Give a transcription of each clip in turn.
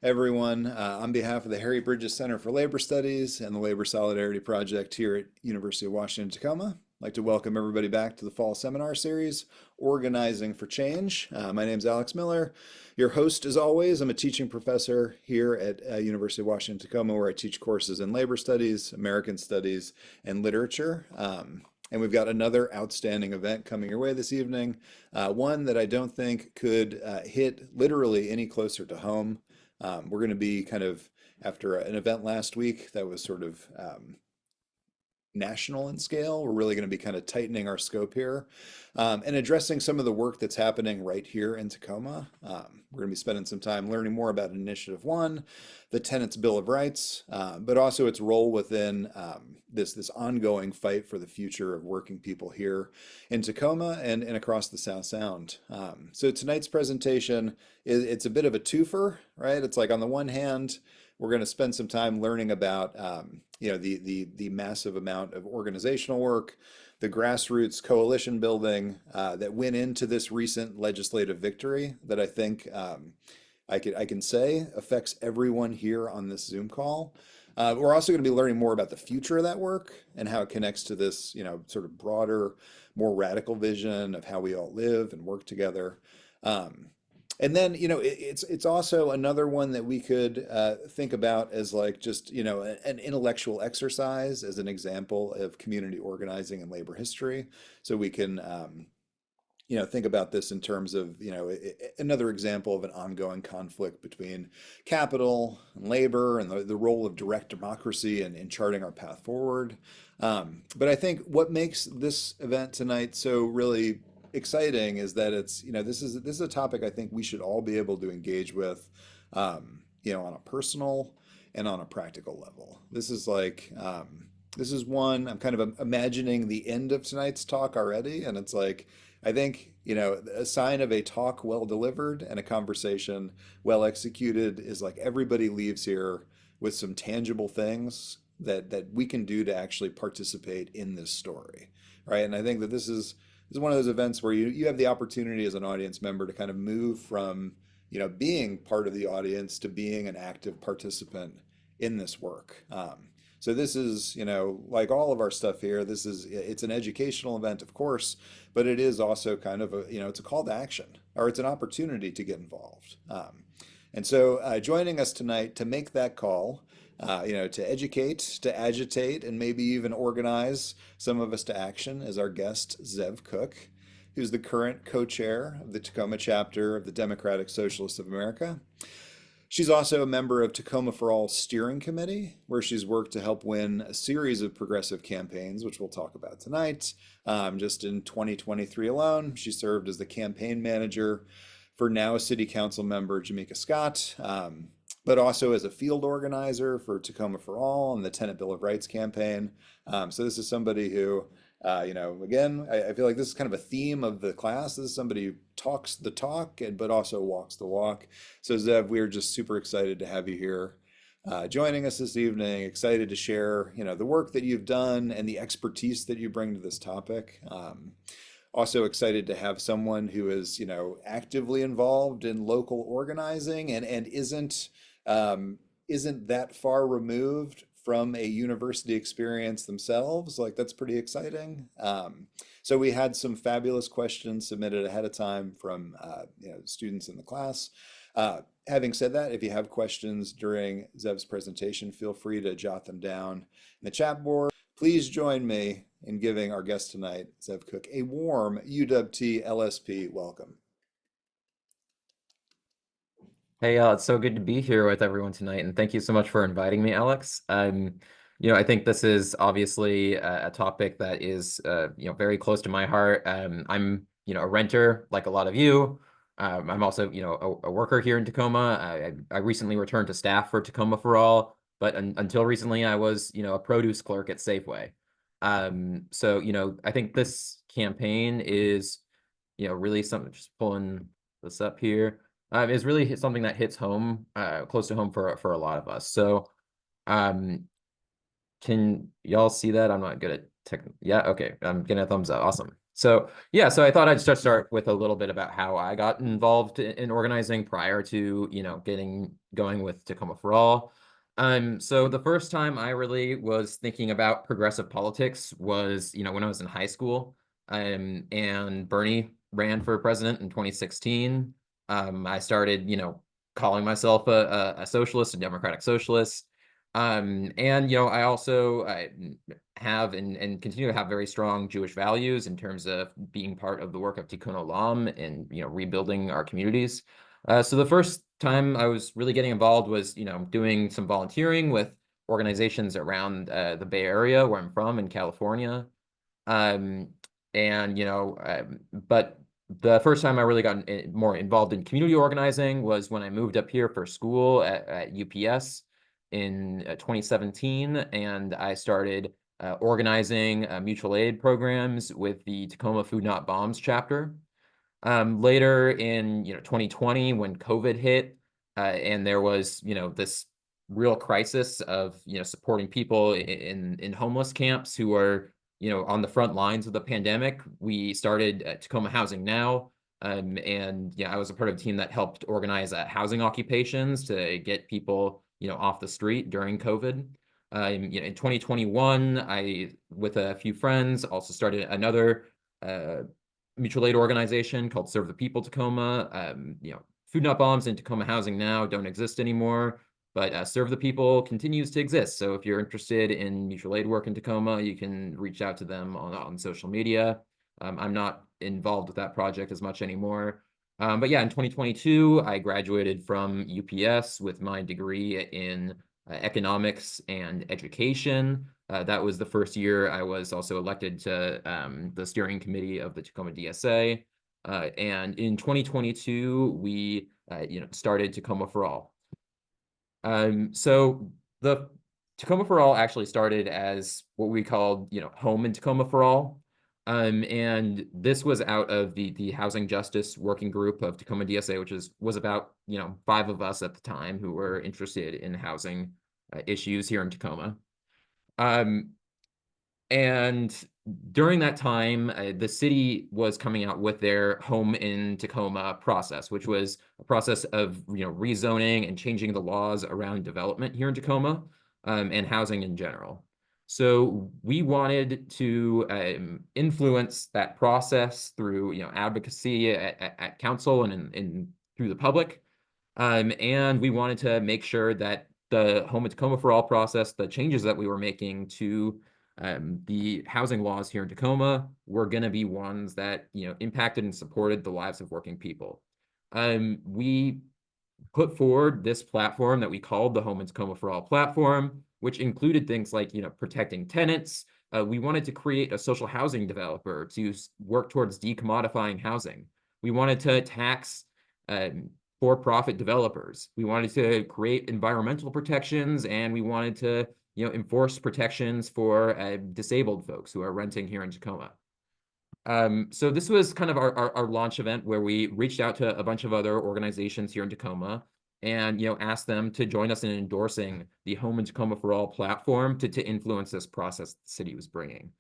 Everyone, on behalf of the Harry Bridges Center for Labor Studies and the Labor Solidarity Project here at University of Washington, Tacoma, I'd like to welcome everybody back to the fall seminar series, Organizing for Change. My name is Alex Miller, your host as always. I'm a teaching professor here at University of Washington, Tacoma, where I teach courses in labor studies, American studies, and literature. And we've got another outstanding event coming your way this evening, one that I don't think could hit literally any closer to home. We're going to be kind of, after an event last week that was sort of national in scale, we're really going to be kind of tightening our scope here and addressing some of the work that's happening right here in Tacoma. We're going to be spending some time learning more about Initiative 1, the Tenant's Bill of Rights, but also its role within this ongoing fight for the future of working people here in Tacoma and across the South Sound. So tonight's presentation, it's a bit of a twofer, right? It's like, on the one hand, we're going to spend some time learning about the massive amount of organizational work, the grassroots coalition building that went into this recent legislative victory that I think I can say affects everyone here on this Zoom call. We're also going to be learning more about the future of that work and how it connects to this, sort of broader, more radical vision of how we all live and work together. And then, it's also another one that we could think about as like just, an intellectual exercise as an example of community organizing and labor history. So we can, think about this in terms of, another example of an ongoing conflict between capital and labor and the role of direct democracy in charting our path forward. But I think what makes this event tonight so really exciting is that it's, this is a topic I think we should all be able to engage with, on a personal and on a practical level. This is like, this is one, I'm kind of imagining the end of tonight's talk already. And it's like, I think, a sign of a talk well delivered and a conversation well executed is like everybody leaves here with some tangible things that we can do to actually participate in this story, right? And I think that this is one of those events where you have the opportunity as an audience member to kind of move from, being part of the audience to being an active participant in this work. So this is, like all of our stuff here, it's an educational event, of course, but it is also kind of it's a call to action, or it's an opportunity to get involved. And so joining us tonight to make that call, to educate, to agitate, and maybe even organize some of us to action is our guest, Zev Cook, who's the current co-chair of the Tacoma chapter of the Democratic Socialists of America. She's also a member of Tacoma for All Steering Committee, where she's worked to help win a series of progressive campaigns, which we'll talk about tonight. Just in 2023 alone, she served as the campaign manager for now City Council member Jamika Scott, but also as a field organizer for Tacoma for All and the Tenant Bill of Rights campaign. So this is somebody who, again, I feel like this is kind of a theme of the class. This is somebody who talks the talk, but also walks the walk. So Zev, we're just super excited to have you here joining us this evening, excited to share, the work that you've done and the expertise that you bring to this topic. Also excited to have someone who is, actively involved in local organizing and isn't that far removed from a university experience themselves. Like, that's pretty exciting. So we had some fabulous questions submitted ahead of time from students in the class. Having said that, if you have questions during Zev's presentation, feel free to jot them down in the chat board. Please join me in giving our guest tonight, Zev Cook, a warm UW-T LSP welcome. Hey, it's so good to be here with everyone tonight, and thank you so much for inviting me, Alex. I think this is obviously a topic that is, very close to my heart. I'm, a renter like a lot of you. I'm also, a worker here in Tacoma. I recently returned to staff for Tacoma for All, but until recently, I was, a produce clerk at Safeway. So, I think this campaign is, really something, just pulling this up here, is really something that hits home, close to home for a lot of us. So, um, can y'all see that? I'm not good at tech. Yeah, okay. I'm getting a thumbs up. Awesome. So yeah, so I thought I'd just start with a little bit about how I got involved in organizing prior to, getting going with Tacoma for All. So the first time I really was thinking about progressive politics was, when I was in high school. And Bernie ran for president in 2016. I started, calling myself a socialist, a democratic socialist. And I also have and continue to have very strong Jewish values in terms of being part of the work of Tikkun Olam and rebuilding our communities. So the first time I was really getting involved was doing some volunteering with organizations around the Bay Area where I'm from in California. Um, and but the first time I really got more involved in community organizing was when I moved up here for school at UPS in 2017, and I started organizing mutual aid programs with the Tacoma Food Not Bombs chapter. Later in 2020, when COVID hit, and there was this real crisis of supporting people in homeless camps who are on the front lines of the pandemic, we started Tacoma Housing Now. And yeah, I was a part of a team that helped organize housing occupations to get people off the street during COVID. In 2021, I, with a few friends, also started another mutual aid organization called Serve the People Tacoma. Food Not Bombs and Tacoma Housing Now don't exist anymore, but Serve the People continues to exist. So if you're interested in mutual aid work in Tacoma, you can reach out to them on social media. I'm not involved with that project as much anymore. But yeah, in 2022, I graduated from UPS with my degree in economics and education. That was the first year I was also elected to the steering committee of the Tacoma DSA. And in 2022, we started Tacoma for All. So the Tacoma for All actually started as what we called, Home in Tacoma for All. And this was out of the Housing Justice Working Group of Tacoma DSA, which was about, 5 of us at the time who were interested in housing issues here in Tacoma. Um, and during that time, the city was coming out with their Home in Tacoma process, which was a process of rezoning and changing the laws around development here in Tacoma, and housing in general. So we wanted to influence that process through advocacy at council and through the public. And we wanted to make sure that the Home in Tacoma for All process, the changes that we were making to the housing laws here in Tacoma were going to be ones that impacted and supported the lives of working people. We put forward this platform that we called the Home in Tacoma for All platform, which included things like protecting tenants. We wanted to create a social housing developer to work towards decommodifying housing. We wanted to tax for-profit developers. We wanted to create environmental protections, and we wanted to enforce protections for disabled folks who are renting here in Tacoma. So this was kind of our launch event where we reached out to a bunch of other organizations here in Tacoma and asked them to join us in endorsing the Home in Tacoma for All platform to influence this process the city was bringing.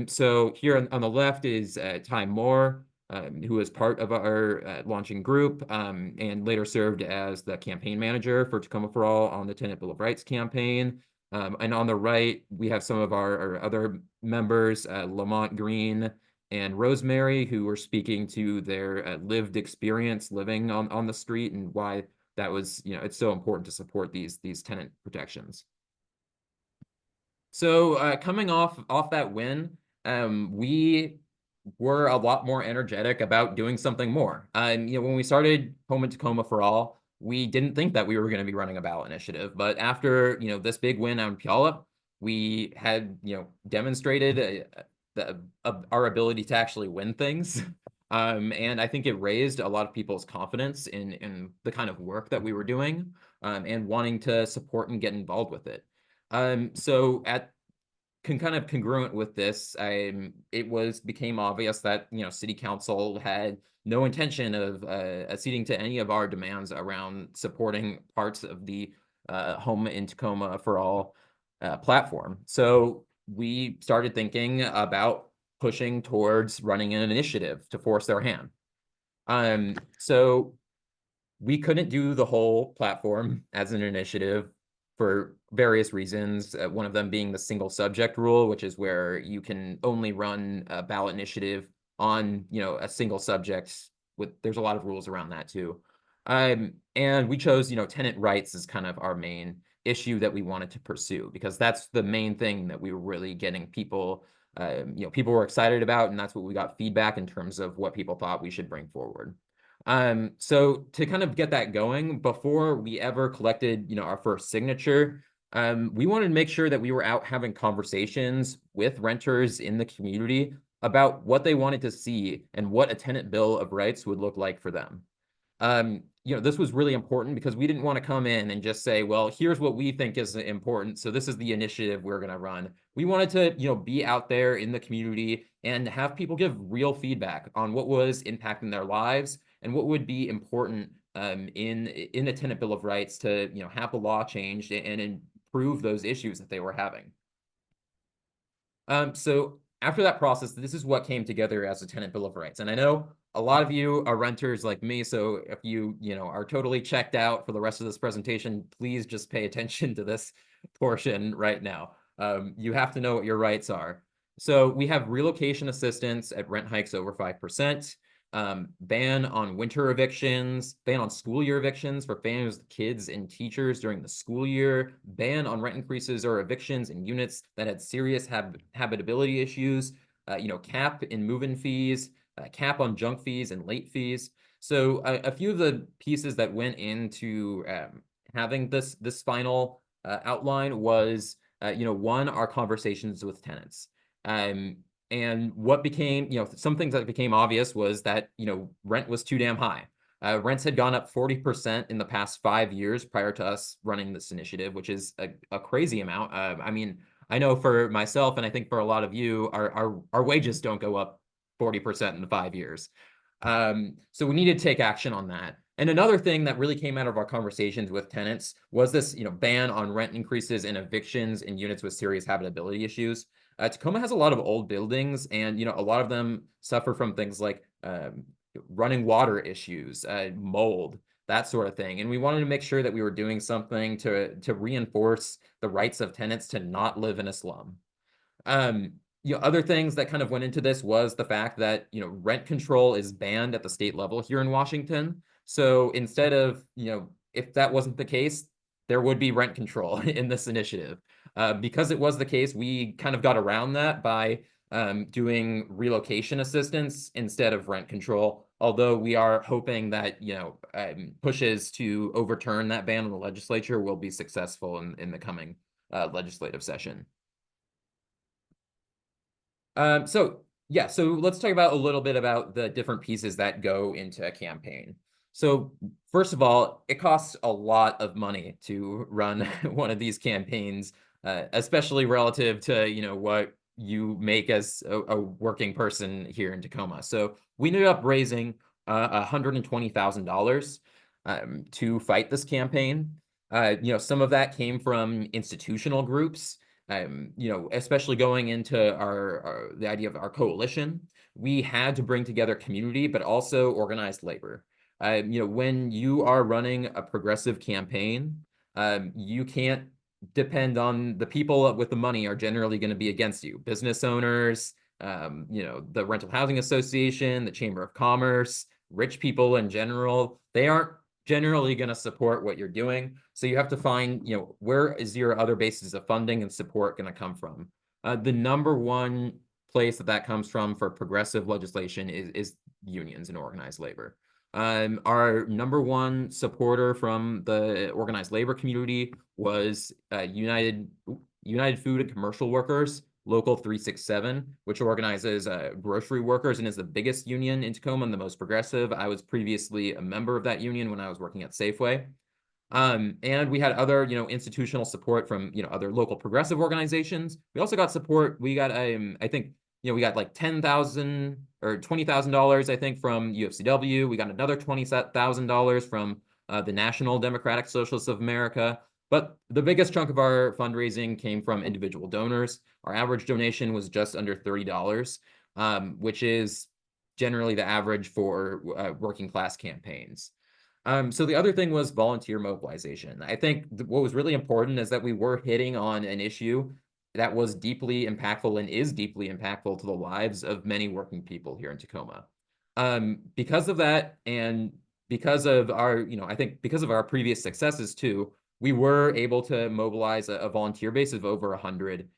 So here on the left is Ty Moore, who was part of our launching group and later served as the campaign manager for Tacoma for All on the Tenant Bill of Rights campaign. And on the right, we have some of our other members, Lamont Green and Rosemary, who were speaking to their lived experience living on the street and why that was, it's so important to support these tenant protections. So coming off that win, we were a lot more energetic about doing something more. When we started Home in Tacoma for All, we didn't think that we were going to be running a ballot initiative, but after this big win out in Puyallup, we had demonstrated our ability to actually win things. And I think it raised a lot of people's confidence in the kind of work that we were doing, and wanting to support and get involved with it. So at kind of congruent with this, became obvious that city council had no intention of acceding to any of our demands around supporting parts of the Home in Tacoma for All platform. So we started thinking about pushing towards running an initiative to force their hand. So we couldn't do the whole platform as an initiative for various reasons. One of them being the single subject rule, which is where you can only run a ballot initiative on, a single subject. There's a lot of rules around that too. And we chose, tenant rights as kind of our main issue that we wanted to pursue, because that's the main thing that we were really getting people, people were excited about, and that's what we got feedback in terms of what people thought we should bring forward. So to kind of get that going, before we ever collected, our first signature, we wanted to make sure that we were out having conversations with renters in the community about what they wanted to see and what a tenant bill of rights would look like for them. This was really important because we didn't want to come in and just say, well, here's what we think is important, so this is the initiative we're going to run. We wanted to, be out there in the community and have people give real feedback on what was impacting their lives and what would be important in a tenant bill of rights to, have the law changed and improve those issues that they were having. So after that process, this is what came together as a tenant bill of rights. And I know a lot of you are renters like me, so if you, are totally checked out for the rest of this presentation, please just pay attention to this portion right now. You have to know what your rights are. So we have relocation assistance at rent hikes over 5%, ban on winter evictions, ban on school year evictions for families with kids and teachers during the school year, ban on rent increases or evictions in units that had serious habitability issues, cap in move-in fees, cap on junk fees and late fees. So a few of the pieces that went into having this final outline was, one, our conversations with tenants. And what became, some things that became obvious was that, rent was too damn high. Rents had gone up 40% in the past 5 years prior to us running this initiative, which is a crazy amount. I mean, I know for myself, and I think for a lot of you, our wages don't go up 40% in 5 years. So we needed to take action on that. And another thing that really came out of our conversations with tenants was this, ban on rent increases and evictions in units with serious habitability issues. Tacoma has a lot of old buildings, and a lot of them suffer from things like running water issues, mold, that sort of thing. And we wanted to make sure that we were doing something to reinforce the rights of tenants to not live in a slum. Other things that kind of went into this was the fact that rent control is banned at the state level here in Washington. So instead of if that wasn't the case, there would be rent control in this initiative. Because it was the case, we kind of got around that by doing relocation assistance instead of rent control. Although we are hoping that pushes to overturn that ban in the legislature will be successful in the coming legislative session. So let's talk about a little bit about the different pieces that go into a campaign. So first of all, it costs a lot of money to run one of these campaigns, especially relative to what you make as a working person here in Tacoma. So we ended up raising $120,000 to fight this campaign. Some of that came from institutional groups. Especially going into the idea of our coalition, we had to bring together community, but also organized labor. When you are running a progressive campaign, you can't depend on the people with the money are generally going to be against you. Business owners, the Rental Housing Association, the Chamber of Commerce, rich people in general, they aren't generally going to support what you're doing. So you have to find, where is your other bases of funding and support going to come from? The number one place that comes from for progressive legislation is unions and organized labor. Our number one supporter from the organized labor community was United Food and Commercial Workers, Local 367, which organizes grocery workers and is the biggest union in Tacoma and the most progressive. I was previously a member of that union when I was working at Safeway. And we had other, institutional support from, other local progressive organizations. We also got support. We got, I think, we got like $10,000 or $20,000, I think, from UFCW. We got another $20,000 from the National Democratic Socialists of America. But the biggest chunk of our fundraising came from individual donors. Our average donation was just under $30, which is generally the average for working class campaigns. So the other thing was volunteer mobilization. I think what was really important is that we were hitting on an issue that was deeply impactful and is deeply impactful to the lives of many working people here in Tacoma. Because of that, and because of our, I think because of our previous successes too, we were able to mobilize a volunteer base of over 100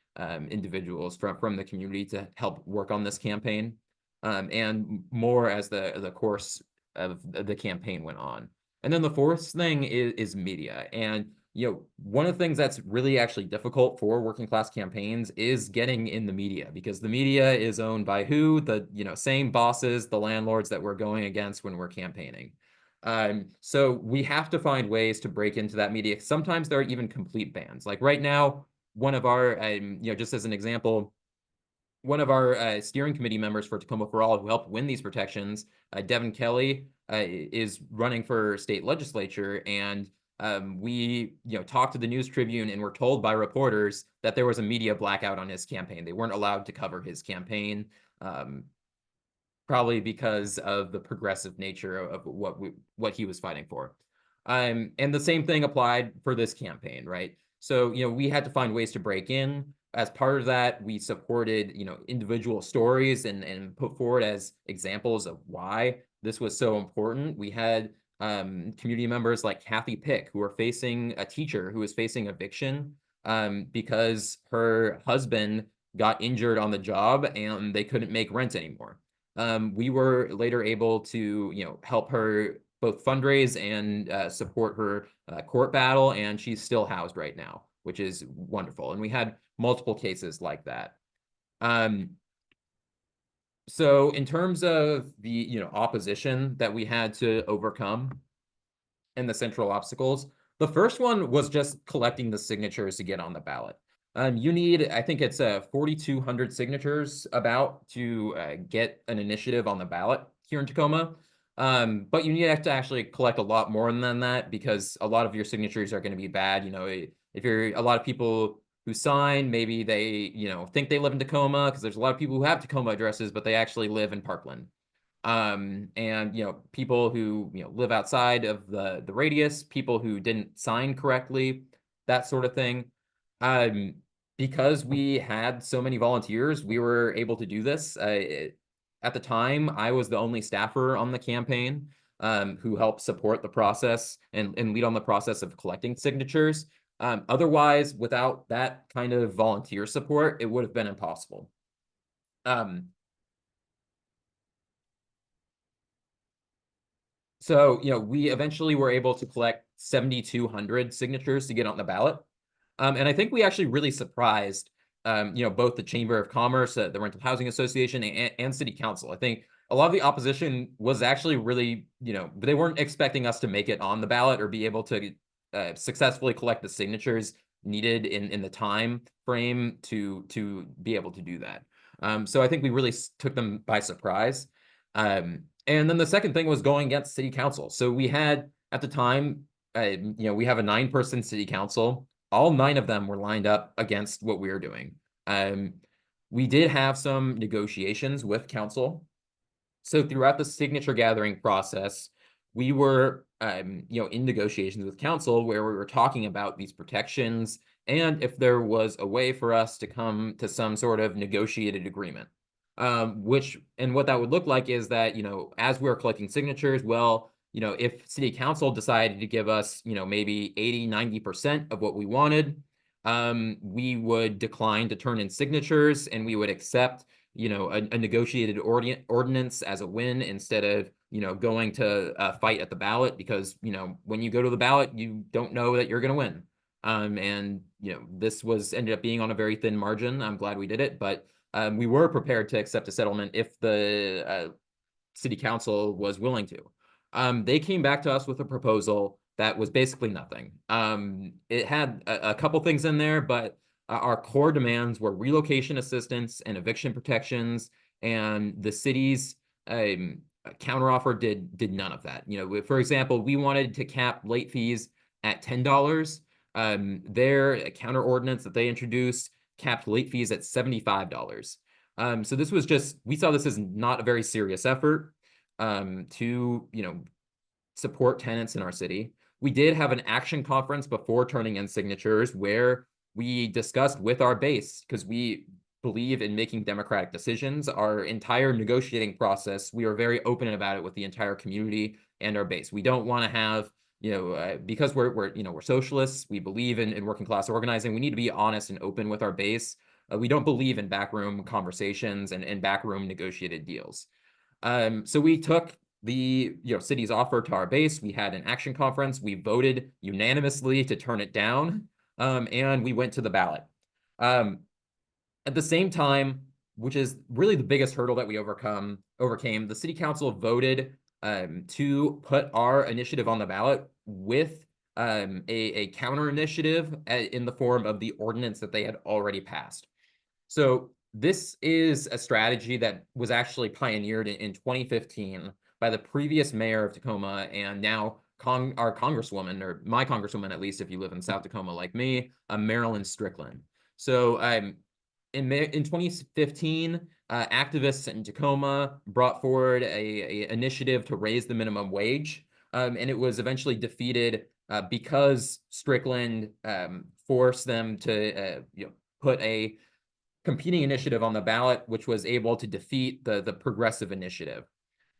individuals from the community to help work on this campaign, and more as the course of the campaign went on. And then the fourth thing is media. And one of the things that's really actually difficult for working class campaigns is getting in the media, because the media is owned by who? The same bosses, the landlords that we're going against when we're campaigning. So we have to find ways to break into that media. Sometimes there are even complete bans. Like right now, one of our, just as an example, one of our steering committee members for Tacoma for All, who helped win these protections, Devin Kelly, is running for state legislature, and we talked to the News Tribune and were told by reporters that there was a media blackout on his campaign. They weren't allowed to cover his campaign, probably because of the progressive nature of what he was fighting for. And the same thing applied for this campaign, right? So we had to find ways to break in. As part of that, we supported individual stories and put forward as examples of why this was so important. We had community members like Kathy Pick, who are facing a teacher who is facing eviction because her husband got injured on the job and they couldn't make rent anymore. We were later able to help her both fundraise and support her court battle, and she's still housed right now, which is wonderful. And we had multiple cases like that. So in terms of the opposition that we had to overcome and the central obstacles, the first one was just collecting the signatures to get on the ballot. You need, I think it's 4,200 signatures about to get an initiative on the ballot here in Tacoma. But you need to actually collect a lot more than that, because a lot of your signatures are going to be bad. If you're a lot of people who sign, maybe they think they live in Tacoma, because there's a lot of people who have Tacoma addresses, but they actually live in Parkland. And people who live outside of the radius, people who didn't sign correctly, that sort of thing. Because we had so many volunteers, we were able to do this. At the time, I was the only staffer on the campaign who helped support the process and lead on the process of collecting signatures. Otherwise, without that kind of volunteer support, it would have been impossible. So, we eventually were able to collect 7,200 signatures to get on the ballot. And I think we actually really surprised, both the Chamber of Commerce, the Rental Housing Association, and City Council. I think a lot of the opposition was actually really, they weren't expecting us to make it on the ballot or be able to successfully collect the signatures needed in the time frame to be able to do that. So I think we really took them by surprise. And then the second thing was going against City Council. So we had, at the time, we have a 9-person City Council. All 9 of them were lined up against what we were doing. We did have some negotiations with council. So throughout the signature gathering process, we were, in negotiations with council where we were talking about these protections and if there was a way for us to come to some sort of negotiated agreement. What that would look like is that, as we're collecting signatures, well, if City Council decided to give us, maybe 80–90% of what we wanted, we would decline to turn in signatures and we would accept, a negotiated ordinance as a win instead of, going to fight at the ballot, because, when you go to the ballot, you don't know that you're going to win. And this was ended up being on a very thin margin. I'm glad we did it, but we were prepared to accept a settlement if the city council was willing to. They came back to us with a proposal that was basically nothing. It had a couple things in there, but our core demands were relocation assistance and eviction protections, and the city's counteroffer did none of that. For example, we wanted to cap late fees at $10. Their counter ordinance that they introduced capped late fees at $75. So this was we saw this as not a very serious effort to, support tenants in our city. We did have an action conference before turning in signatures where we discussed with our base, because we believe in making democratic decisions. Our entire negotiating process, we are very open about it with the entire community and our base. We don't want to have, because we're socialists, we believe in working class organizing. We need to be honest and open with our base. We don't believe in backroom conversations and backroom negotiated deals. So we took the city's offer to our base. We had an action conference. We voted unanimously to turn it down, and we went to the ballot. At the same time, which is really the biggest hurdle that we overcame, the city council voted to put our initiative on the ballot with a counter initiative in the form of the ordinance that they had already passed. So this is a strategy that was actually pioneered in 2015 by the previous mayor of Tacoma, and now our congresswoman, or my congresswoman, at least if you live in South Tacoma like me, Marilyn Strickland. So in 2015, activists in Tacoma brought forward a initiative to raise the minimum wage, and it was eventually defeated because Strickland forced them to put a competing initiative on the ballot, which was able to defeat the progressive initiative.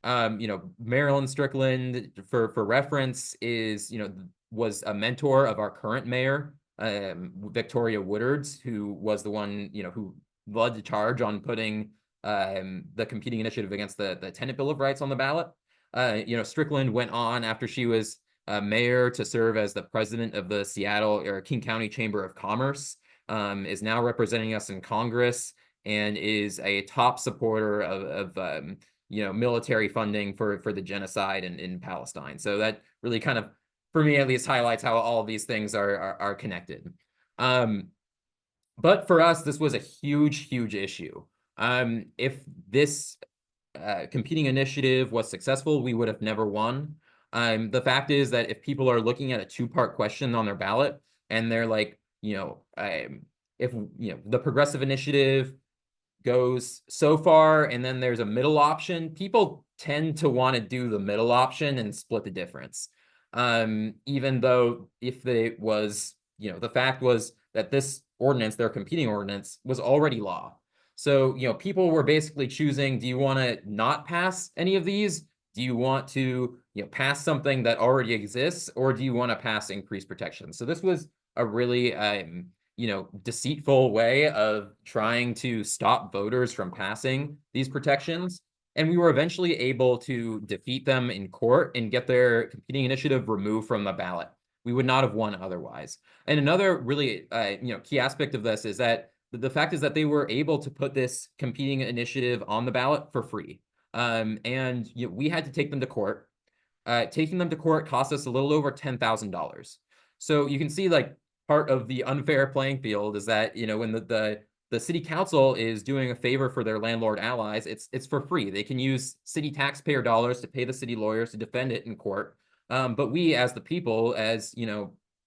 Marilyn Strickland, for reference, was a mentor of our current mayor, Victoria Woodards, who was the one, who led the charge on putting the competing initiative against the Tenant Bill of Rights on the ballot. Strickland went on after she was mayor to serve as the president of the Seattle or King County Chamber of Commerce, is now representing us in Congress, and is a top supporter of military funding for the genocide in Palestine. So that really kind of, for me at least, highlights how all of these things are connected. But for us, this was a huge issue. If this competing initiative was successful, we would have never won. The fact is that if people are looking at a two-part question on their ballot and they're like, if the progressive initiative goes so far and then there's a middle option, people tend to want to do the middle option and split the difference. Even though if it was, the fact was that this ordinance, their competing ordinance, was already law. So, people were basically choosing, do you want to not pass any of these? Do you want to, pass something that already exists, or do you want to pass increased protection? So this was a really, deceitful way of trying to stop voters from passing these protections. And we were eventually able to defeat them in court and get their competing initiative removed from the ballot. We would not have won otherwise. And another really, key aspect of this is that the fact is that they were able to put this competing initiative on the ballot for free. And we had to take them to court. Taking them to court cost us a little over $10,000. So you can see, like, part of the unfair playing field is that, when the city council is doing a favor for their landlord allies, it's for free. They can use city taxpayer dollars to pay the city lawyers to defend it in court. But we, as the people, as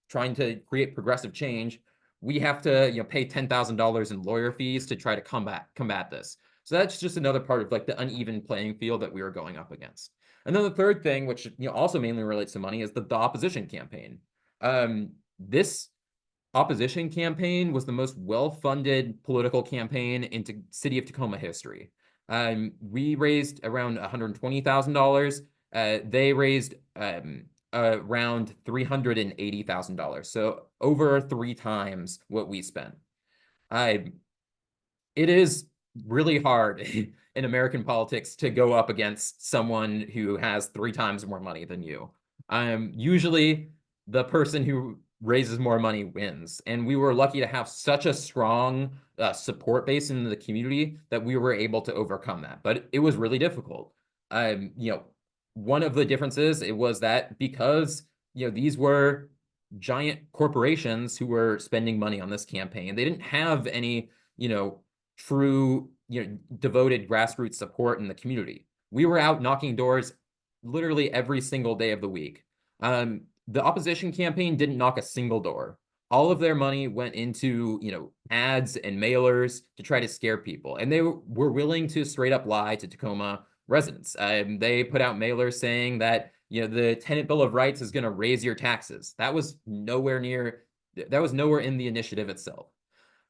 trying to create progressive change, we have to pay $10,000 in lawyer fees to try to combat this. So that's just another part of, like, the uneven playing field that we were going up against. And then the third thing, which also mainly relates to money, is the opposition campaign. This opposition campaign was the most well-funded political campaign in city of Tacoma history. We raised around $120,000. They raised around $380,000, so over 3 times what we spent. It is really hard in American politics to go up against someone who has 3 times more money than you. Usually the person who raises more money wins. And we were lucky to have such a strong support base in the community that we were able to overcome that. But it was really difficult. One of the differences, it was that because these were giant corporations who were spending money on this campaign, they didn't have any true devoted grassroots support in the community. We were out knocking doors literally every single day of the week. The opposition campaign didn't knock a single door. All of their money went into ads and mailers to try to scare people, and they were willing to straight up lie to Tacoma residents. They put out mailers saying that the Tenant Bill of Rights is going to raise your taxes. That was nowhere in the initiative itself.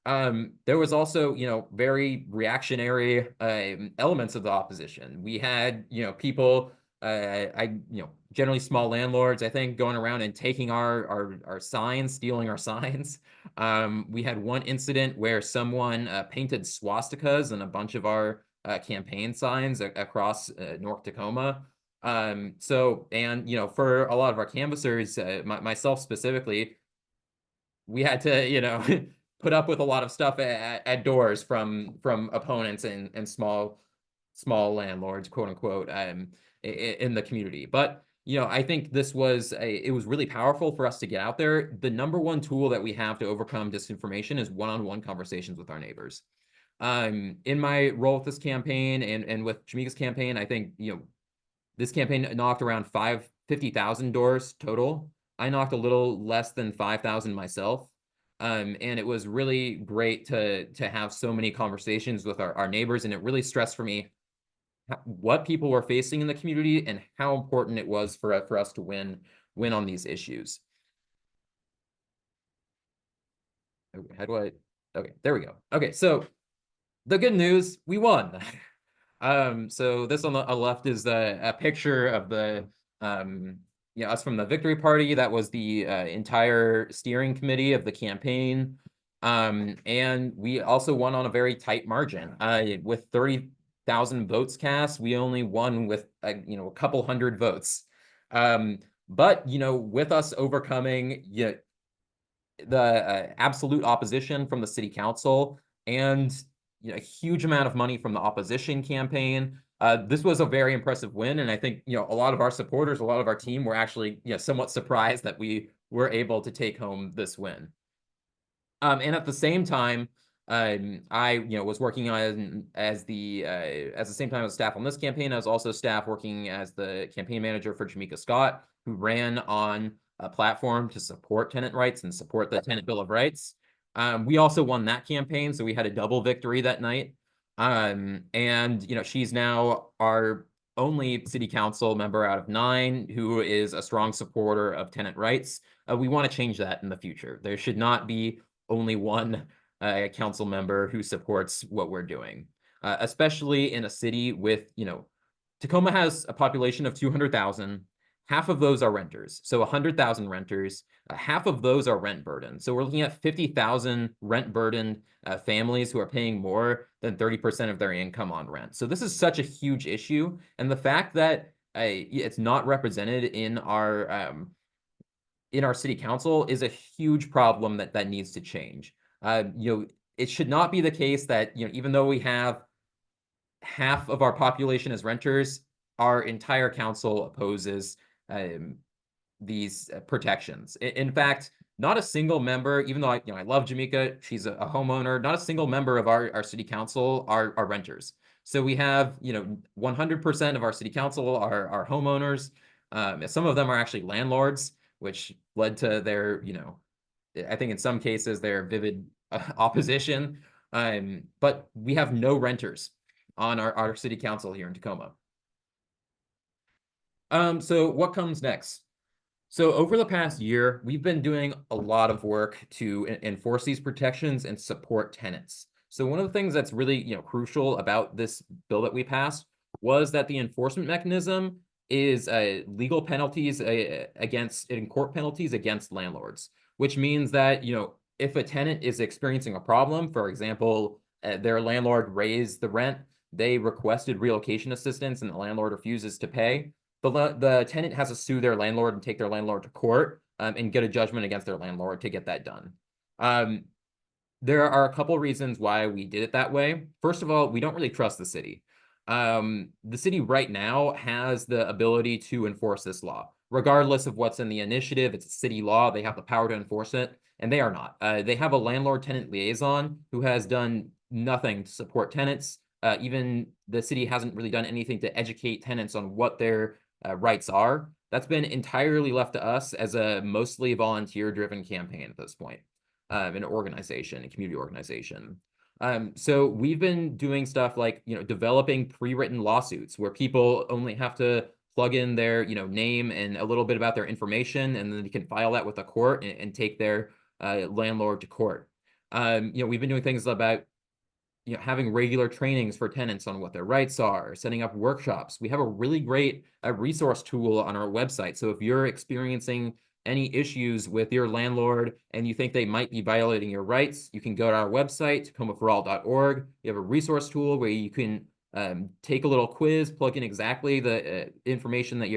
There was also, very reactionary elements of the opposition. We had, people, generally small landlords, I think, going around and taking our signs, stealing our signs. We had one incident where someone painted swastikas on a bunch of our campaign signs across North Tacoma. For a lot of our canvassers, myself specifically, we had to, put up with a lot of stuff at doors from opponents and small landlords, quote unquote, in the community. But I think it was really powerful for us to get out there. The number one tool that we have to overcome disinformation is one-on-one conversations with our neighbors. In my role with this campaign and with Jamika's campaign, I think this campaign knocked around 50,000 doors total. I knocked a little less than 5,000 myself. And it was really great to have so many conversations with our neighbors, and it really stressed for me what people were facing in the community and how important it was for us to win on these issues. Okay, there we go. Okay, so the good news, we won. So this on the left is a picture of the us from the victory party. That was the entire steering committee of the campaign. And we also won on a very tight margin. With 30,000 votes cast, we only won with a couple hundred votes. But with us overcoming the absolute opposition from the city council and a huge amount of money from the opposition campaign, this was a very impressive win, and I think a lot of our supporters, a lot of our team were actually somewhat surprised that we were able to take home this win. And at the same time, I was working on as the same time as staff on this campaign. I was also staff working as the campaign manager for Jamika Scott, who ran on a platform to support tenant rights and support the Tenant Bill of Rights. We also won that campaign, so we had a double victory that night. And she's now our only city council member out of 9 who is a strong supporter of tenant rights. We want to change that in the future. There should not be only one council member who supports what we're doing, especially in a city with, Tacoma has a population of 200,000. Half of those are renters, so 100,000 renters. Half of those are rent burdened. So we're looking at 50,000 rent burdened families who are paying more than 30% of their income on rent. So this is such a huge issue, and the fact that it's not represented in our city council is a huge problem that needs to change. It should not be the case that even though we have half of our population as renters, our entire council opposes these protections. In fact, not a single member, even though I love Jamika, she's a homeowner, not a single member of our city council are renters. So we have 100% of our city council are homeowners. Some of them are actually landlords, which led to their I think in some cases their vivid opposition. But we have no renters on our city council here in Tacoma. So what comes next? So over the past year, we've been doing a lot of work to enforce these protections and support tenants. So one of the things that's really crucial about this bill that we passed was that the enforcement mechanism is legal penalties and court penalties against landlords, which means that if a tenant is experiencing a problem, for example, their landlord raised the rent, they requested relocation assistance, and the landlord refuses to pay, the tenant has to sue their landlord and take their landlord to court and get a judgment against their landlord to get that done. There are a couple reasons why we did it that way. First of all, we don't really trust the city. The city right now has the ability to enforce this law. Regardless of what's in the initiative, it's a city law. They have the power to enforce it, and they are not. They have a landlord-tenant liaison who has done nothing to support tenants. Even the city hasn't really done anything to educate tenants on what their rights are. That's been entirely left to us as a mostly volunteer-driven campaign at this point. An organization, a community organization. So we've been doing stuff like, developing pre-written lawsuits where people only have to plug in their, name and a little bit about their information, and then they can file that with a court and take their landlord to court. We've been doing things about having regular trainings for tenants on what their rights are, setting up workshops. We have a really great resource tool on our website. So if you're experiencing any issues with your landlord and you think they might be violating your rights, you can go to our website, tacomaforall.org. You have a resource tool where you can take a little quiz, plug in exactly the information that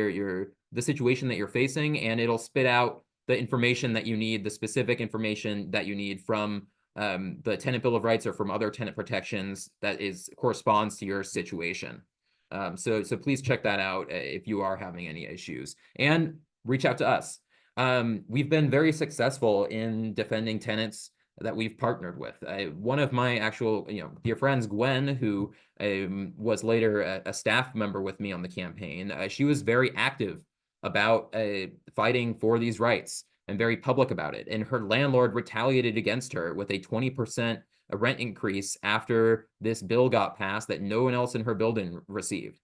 the situation that you're facing, and it'll spit out the information that you need, the specific information that you need from the Tenant Bill of Rights or from other tenant protections that corresponds to your situation. So please check that out if you are having any issues, and reach out to us. We've been very successful in defending tenants that we've partnered with. One of my actual, dear friends, Gwen, who was later a staff member with me on the campaign, she was very active about fighting for these rights and very public about it. And her landlord retaliated against her with a 20% rent increase after this bill got passed that no one else in her building received.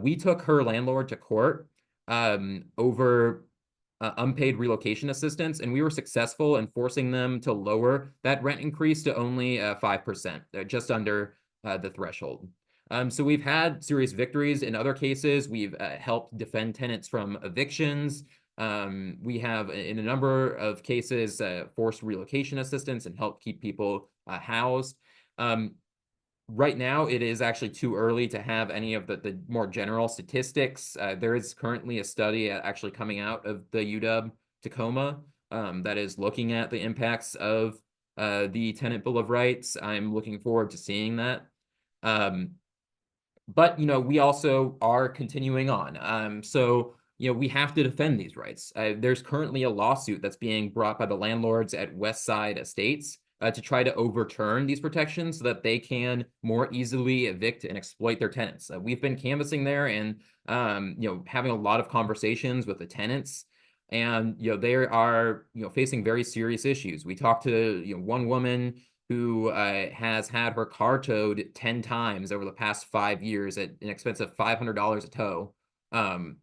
We took her landlord to court over unpaid relocation assistance, and we were successful in forcing them to lower that rent increase to only 5%, just under the threshold. So we've had serious victories. In other cases, we've helped defend tenants from evictions. We have, in a number of cases, forced relocation assistance and helped keep people housed. Right now, it is actually too early to have any of the more general statistics. There is currently a study actually coming out of the UW Tacoma that is looking at the impacts of the Tenant Bill of Rights. I'm looking forward to seeing that. But, we also are continuing on. So we have to defend these rights. There's currently a lawsuit that's being brought by the landlords at Westside Estates to try to overturn these protections so that they can more easily evict and exploit their tenants. We've been canvassing there and having a lot of conversations with the tenants, and they are facing very serious issues. We talked to one woman who has had her car towed 10 times over the past 5 years at an expensive $500 a tow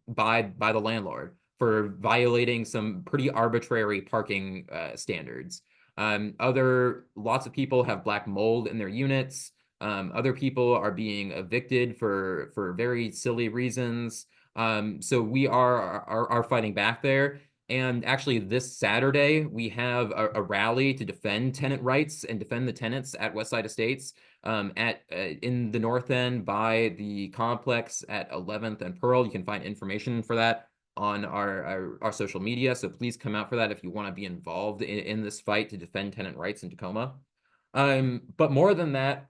by the landlord for violating some pretty arbitrary parking standards. Lots of people have black mold in their units. Other people are being evicted for very silly reasons. So we are fighting back there. And actually, this Saturday, we have a rally to defend tenant rights and defend the tenants at Westside Estates in the North End by the complex at 11th and Pearl. You can find information for that on our social media. So please come out for that if you want to be involved in this fight to defend tenant rights in Tacoma. But more than that,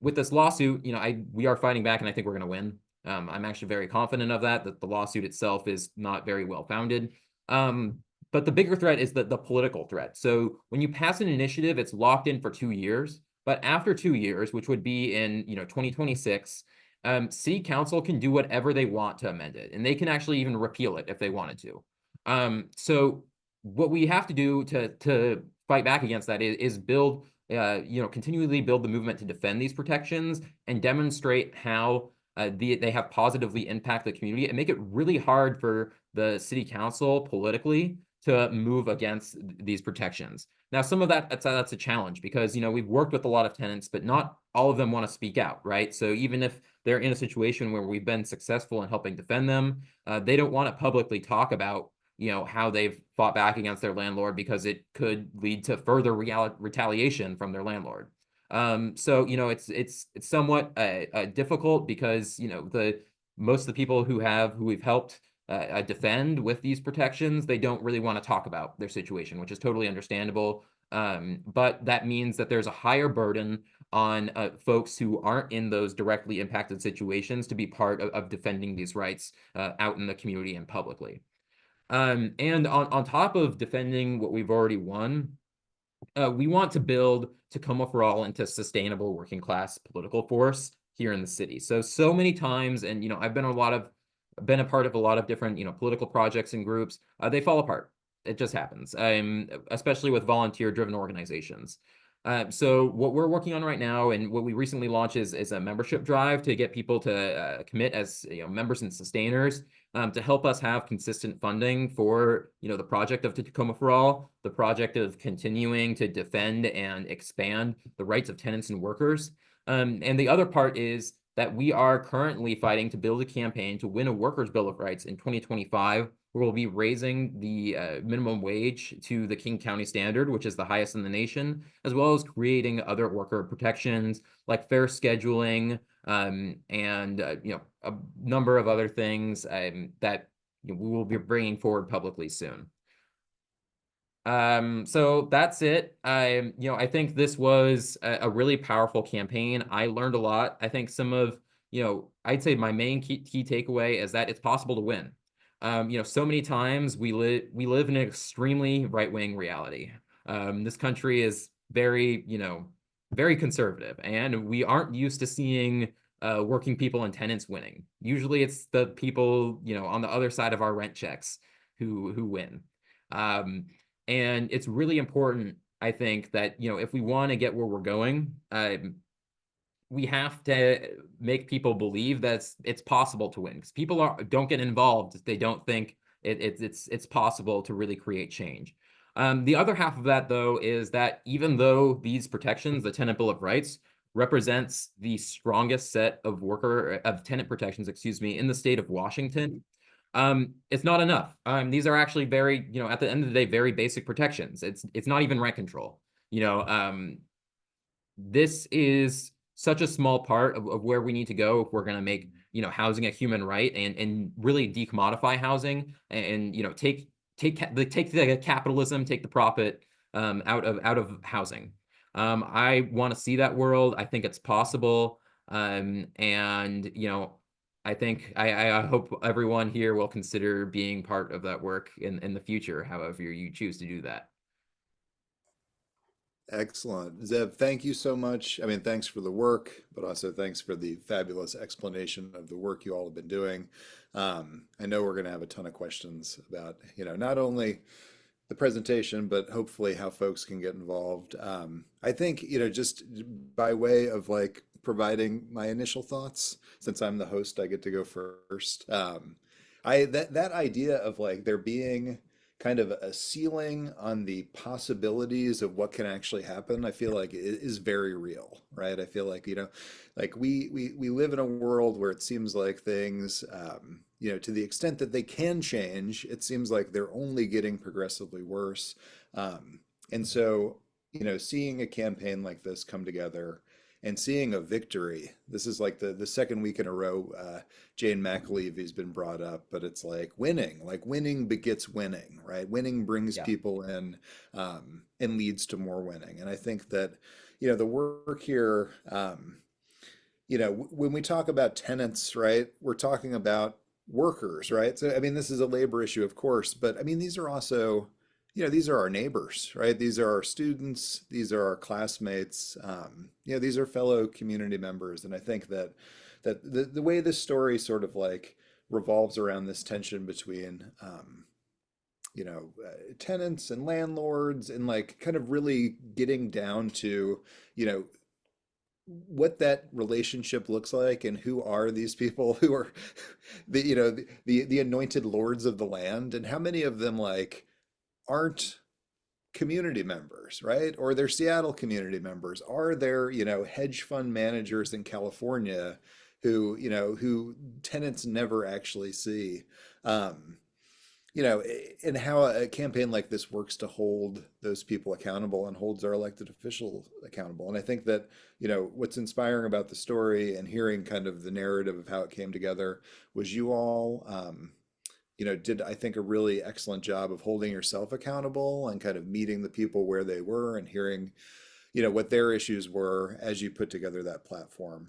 with this lawsuit, we are fighting back, and I think we're going to win. I'm actually very confident of that the lawsuit itself is not very well founded. But the bigger threat is the political threat. So when you pass an initiative, it's locked in for 2 years. But after 2 years, which would be in 2026, city council can do whatever they want to amend it, and they can actually even repeal it if they wanted to. So what we have to do to fight back against that is build, continually build the movement to defend these protections and demonstrate how they have positively impact the community and make it really hard for the city council politically to move against these protections. Now, some of that's a challenge because, we've worked with a lot of tenants, but not all of them want to speak out, right? So even if they're in a situation where we've been successful in helping defend them, they don't want to publicly talk about, how they've fought back against their landlord because it could lead to further retaliation from their landlord. So, it's somewhat difficult because, most of the people who we've helped defend with these protections, they don't really want to talk about their situation, which is totally understandable. But that means that there's a higher burden on folks who aren't in those directly impacted situations to be part of defending these rights out in the community and publicly. And on top of defending what we've already won, we want to build Tacoma for All into sustainable working class political force here in the city. So many times, and I've been a part of a lot of different political projects and groups. They fall apart. It just happens. Especially with volunteer-driven organizations. So what we're working on right now, and what we recently launched, is a membership drive to get people to commit as members and sustainers, to help us have consistent funding for the project of Tacoma for All, the project of continuing to defend and expand the rights of tenants and workers. And the other part is that we are currently fighting to build a campaign to win a workers' bill of rights in 2025, where we'll be raising the minimum wage to the King County standard, which is the highest in the nation, as well as creating other worker protections like fair scheduling, and a number of other things that we will be bringing forward publicly soon. So that's it. I think this was a really powerful campaign. I learned a lot. I think some of, I'd say my main key takeaway is that it's possible to win. So many times we live in an extremely right-wing reality. This country is very, very conservative, and we aren't used to seeing working people and tenants winning. Usually it's the people, on the other side of our rent checks who win. And it's really important, I think, that, if we want to get where we're going, we have to make people believe that it's possible to win. Because people don't get involved if they don't think it's possible to really create change. The other half of that, though, is that even though these protections, the Tenant Bill of Rights, represents the strongest set of tenant protections, in the state of Washington, it's not enough. These are actually very, at the end of the day, very basic protections. It's not even rent control. This is such a small part of where we need to go if we're going to make, housing a human right, and really decommodify housing, and take the capitalism, take the profit out of housing. I want to see that world. I think it's possible. And I think I hope everyone here will consider being part of that work in the future, however you choose to do that. Excellent. Zev, thank you so much. I mean, thanks for the work, but also thanks for the fabulous explanation of the work you all have been doing. I know we're going to have a ton of questions about, not only the presentation, but hopefully how folks can get involved. I think, just by way of like providing my initial thoughts, since I'm the host, I get to go first. That idea of like there being kind of a ceiling on the possibilities of what can actually happen, I feel like it is very real, right? I feel like, like we live in a world where it seems like things, to the extent that they can change, it seems like they're only getting progressively worse. And so, seeing a campaign like this come together and seeing a victory, this is like the second week in a row, Jane McAlevy's been brought up, but it's like winning begets winning, right? Winning brings Yeah. people in, and leads to more winning. And I think that, the work here, when we talk about tenants, right, we're talking about workers, right? So, I mean, this is a labor issue, of course, but I mean, these are also, these are our neighbors, right? These are our students, these are our classmates, these are fellow community members. And I think that the way this story sort of like revolves around this tension between, tenants and landlords, and like kind of really getting down to, what that relationship looks like, and who are these people who are the anointed lords of the land, and how many of them like aren't community members, right? Or they're Seattle community members. Are there, hedge fund managers in California who tenants never actually see? Um, and how a campaign like this works to hold those people accountable and holds our elected officials accountable. And I think that, what's inspiring about the story and hearing kind of the narrative of how it came together was you all, did I think a really excellent job of holding yourself accountable and kind of meeting the people where they were and hearing, what their issues were as you put together that platform.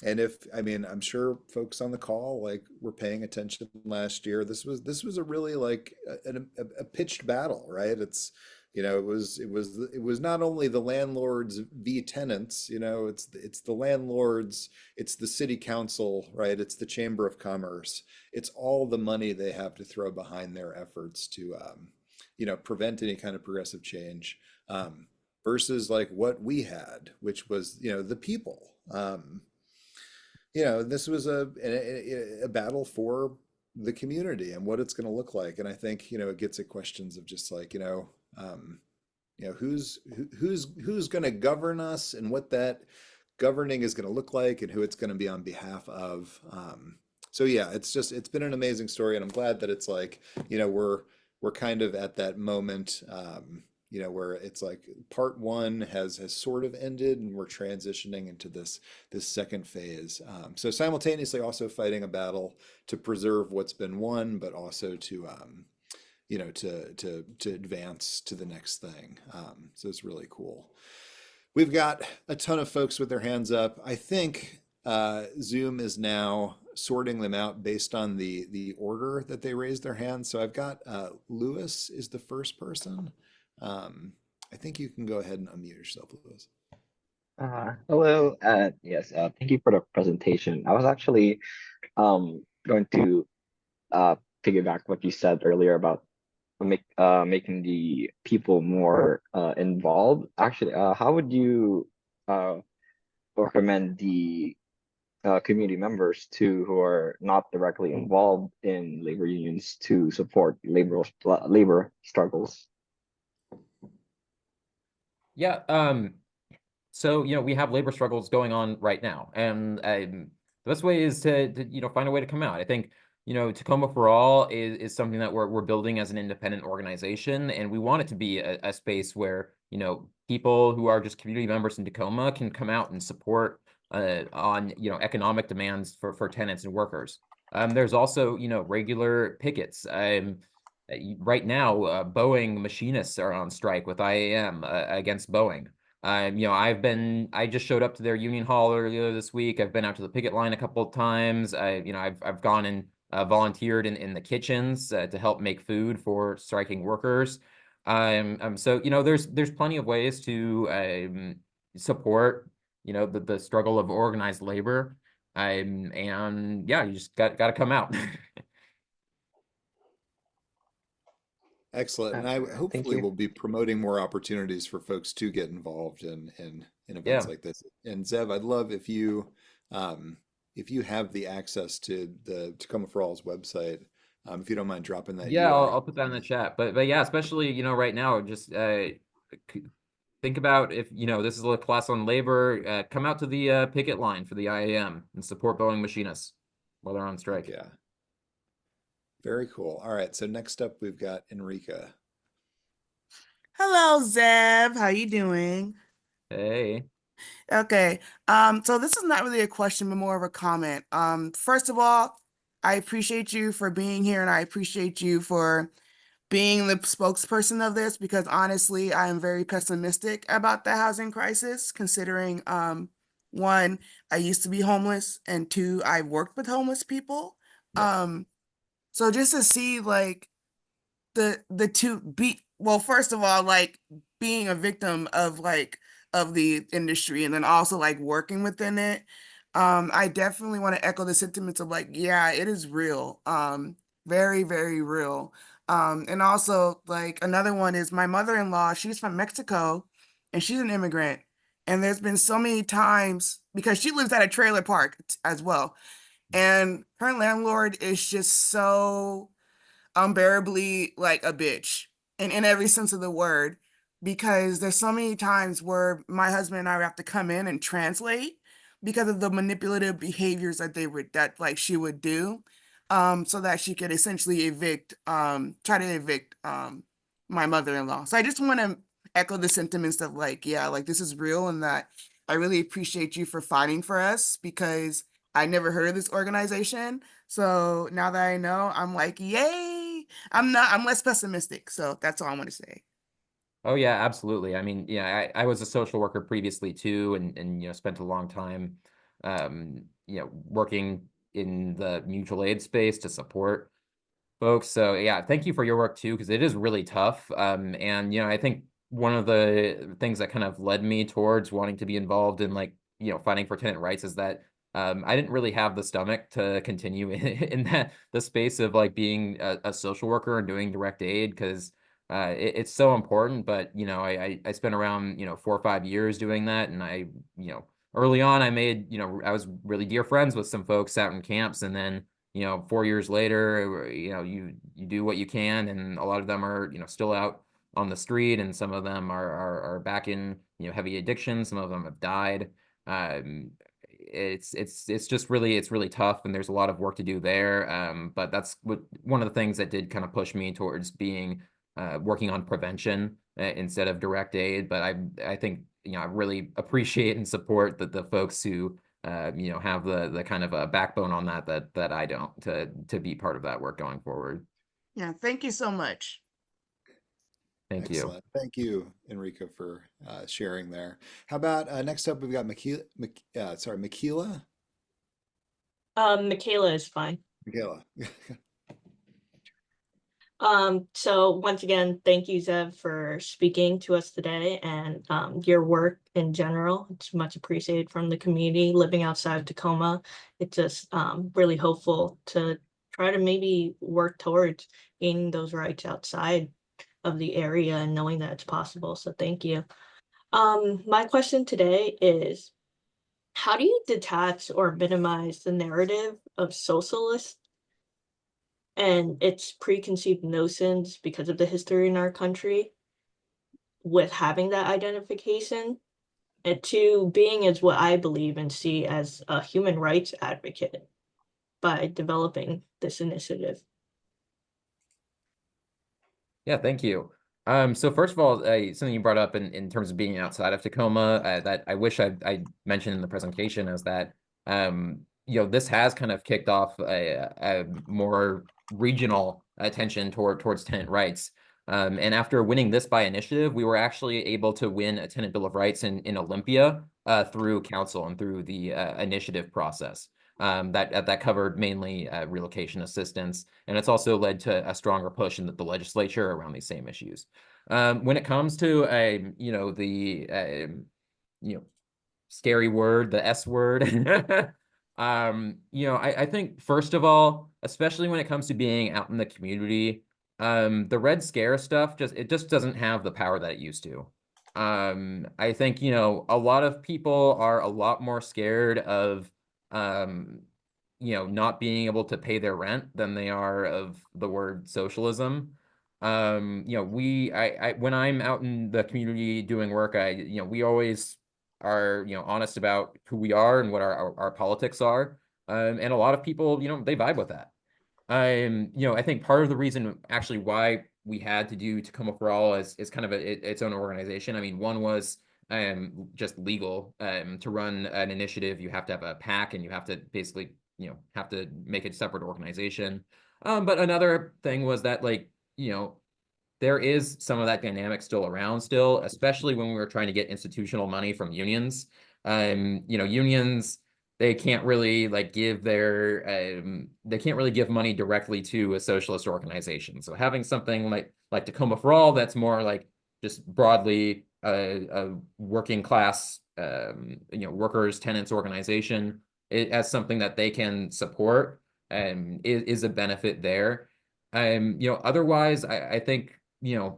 And I mean, I'm sure folks on the call like were paying attention last year. This was a really like a pitched battle, right? It was not only the landlords v tenants, it's the landlords, it's the city council, right? It's the chamber of commerce. It's all the money they have to throw behind their efforts to, prevent any kind of progressive change. Versus like what we had, which was, the people. This was a battle for the community and what it's going to look like. And I think, it gets at questions of just like, who's going to govern us and what that governing is going to look like and who it's going to be on behalf of. So yeah, it's been an amazing story, and I'm glad that it's like, we're kind of at that moment, where it's like part one has sort of ended and we're transitioning into this second phase. So simultaneously also fighting a battle to preserve what's been won, but also to to advance to the next thing. So it's really cool. We've got a ton of folks with their hands up. I think Zoom is now sorting them out based on the order that they raised their hands. So I've got Lewis is the first person. I think you can go ahead and unmute yourself, Lewis. Hello. Yes. Thank you for the presentation. I was actually going to piggyback what you said earlier about making the people more involved. Actually, how would you recommend the community members who are not directly involved in labor unions to support labor struggles? Yeah. So, we have labor struggles going on right now, and the best way is to find a way to come out. I think, Tacoma for All is something that we're building as an independent organization, and we want it to be a space where, people who are just community members in Tacoma can come out and support on, economic demands for tenants and workers. There's also, regular pickets. Right now, Boeing machinists are on strike with IAM against Boeing. I just showed up to their union hall earlier this week. I've been out to the picket line a couple of times. I've gone and volunteered in the kitchens to help make food for striking workers. So there's plenty of ways to support the struggle of organized labor. And yeah, you just got to come out. Excellent. And I Thank hopefully you. will be promoting more opportunities for folks to get involved in events Yeah. like this. And Zev, I'd love if you have the access to the Tacoma for All's website, if you don't mind dropping that Yeah, URL. I'll put that in the chat. But yeah, especially, right now, just think about if, this is a class on labor, come out to the picket line for the IAM and support Boeing machinists while they're on Heck strike. yeah. Very cool. All right. So next up, we've got Enrica. Hello, Zev. How you doing? Hey. Okay. So this is not really a question, but more of a comment. First of all, I appreciate you for being here, and I appreciate you for being the spokesperson of this, because honestly, I am very pessimistic about the housing crisis, considering one, I used to be homeless, and two, I worked with homeless people. Yeah. So just to see like the two be well, first of all, like being a victim of of the industry, and then also like working within it, I definitely want to echo the sentiments of like, yeah, it is real, very, very real. And also like another one is my mother-in-law, she's from Mexico and she's an immigrant, and there's been so many times because she lives at a trailer park as well, and her landlord is just so unbearably like a bitch in every sense of the word, because there's so many times where my husband and I would have to come in and translate because of the manipulative behaviors that she would do, so that she could essentially try to evict my mother-in-law. So I just want to echo the sentiments of like, yeah, like this is real, and that I really appreciate you for fighting for us, because I never heard of this organization. So now that I know, I'm like, yay! I'm less pessimistic. So that's all I want to say. Oh yeah, absolutely. I mean, yeah, I was a social worker previously too, and spent a long time, working in the mutual aid space to support folks. So yeah, thank you for your work too, because it is really tough. And I think one of the things that kind of led me towards wanting to be involved in fighting for tenant rights is that I didn't really have the stomach to continue in the space of like being a social worker and doing direct aid because it's so important. But I spent around 4 or 5 years doing that, and early on I made I was really dear friends with some folks out in camps, and then 4 years later, you do what you can, and a lot of them are, still out on the street, and some of them are back in, heavy addiction. Some of them have died. It's just really, it's really tough, and there's a lot of work to do there. But that's one of the things that did kind of push me towards being working on prevention instead of direct aid. But I think I really appreciate and support the folks who have the kind of a backbone on that I don't to be part of that work going forward. Yeah, thank you so much. Thank you. Excellent. Thank you, Enrico, for sharing there. How about next up, we've got Michaela. Michaela is fine. Michaela. So once again, thank you, Zev, for speaking to us today, and your work in general. It's much appreciated from the community living outside of Tacoma. It's just really hopeful to try to maybe work towards gaining those rights outside of the area and knowing that it's possible. So thank you. My question today is, how do you detach or minimize the narrative of socialists and its preconceived notions because of the history in our country with having that identification, and to being as what I believe and see as a human rights advocate by developing this initiative? Yeah, thank you. So first of all, something you brought up in terms of being outside of Tacoma that I wish I mentioned in the presentation is that this has kind of kicked off a more regional attention towards tenant rights. And after winning this by initiative, we were actually able to win a tenant bill of rights in Olympia through council and through the initiative process. That covered mainly relocation assistance, and it's also led to a stronger push in the legislature around these same issues. When it comes to the scary word, the S word, I think first of all, especially when it comes to being out in the community, the Red Scare stuff just doesn't have the power that it used to. I think a lot of people are a lot more scared of not being able to pay their rent than they are of the word socialism. When I'm out in the community doing work, we always are, honest about who we are and what our politics are. And a lot of people, they vibe with that. I think part of the reason actually why we had to do Tacoma for All is kind of its own organization. I mean, one was just legal. To run an initiative, you have to have a PAC and you have to basically, have to make a separate organization. But another thing was that there is some of that dynamic still around still, especially when we were trying to get institutional money from unions. Unions, they can't really give they can't really give money directly to a socialist organization. So having something like Tacoma for All, that's more like just broadly a working class, workers, tenants organization, as something that they can support, is a benefit there. Otherwise, I think, the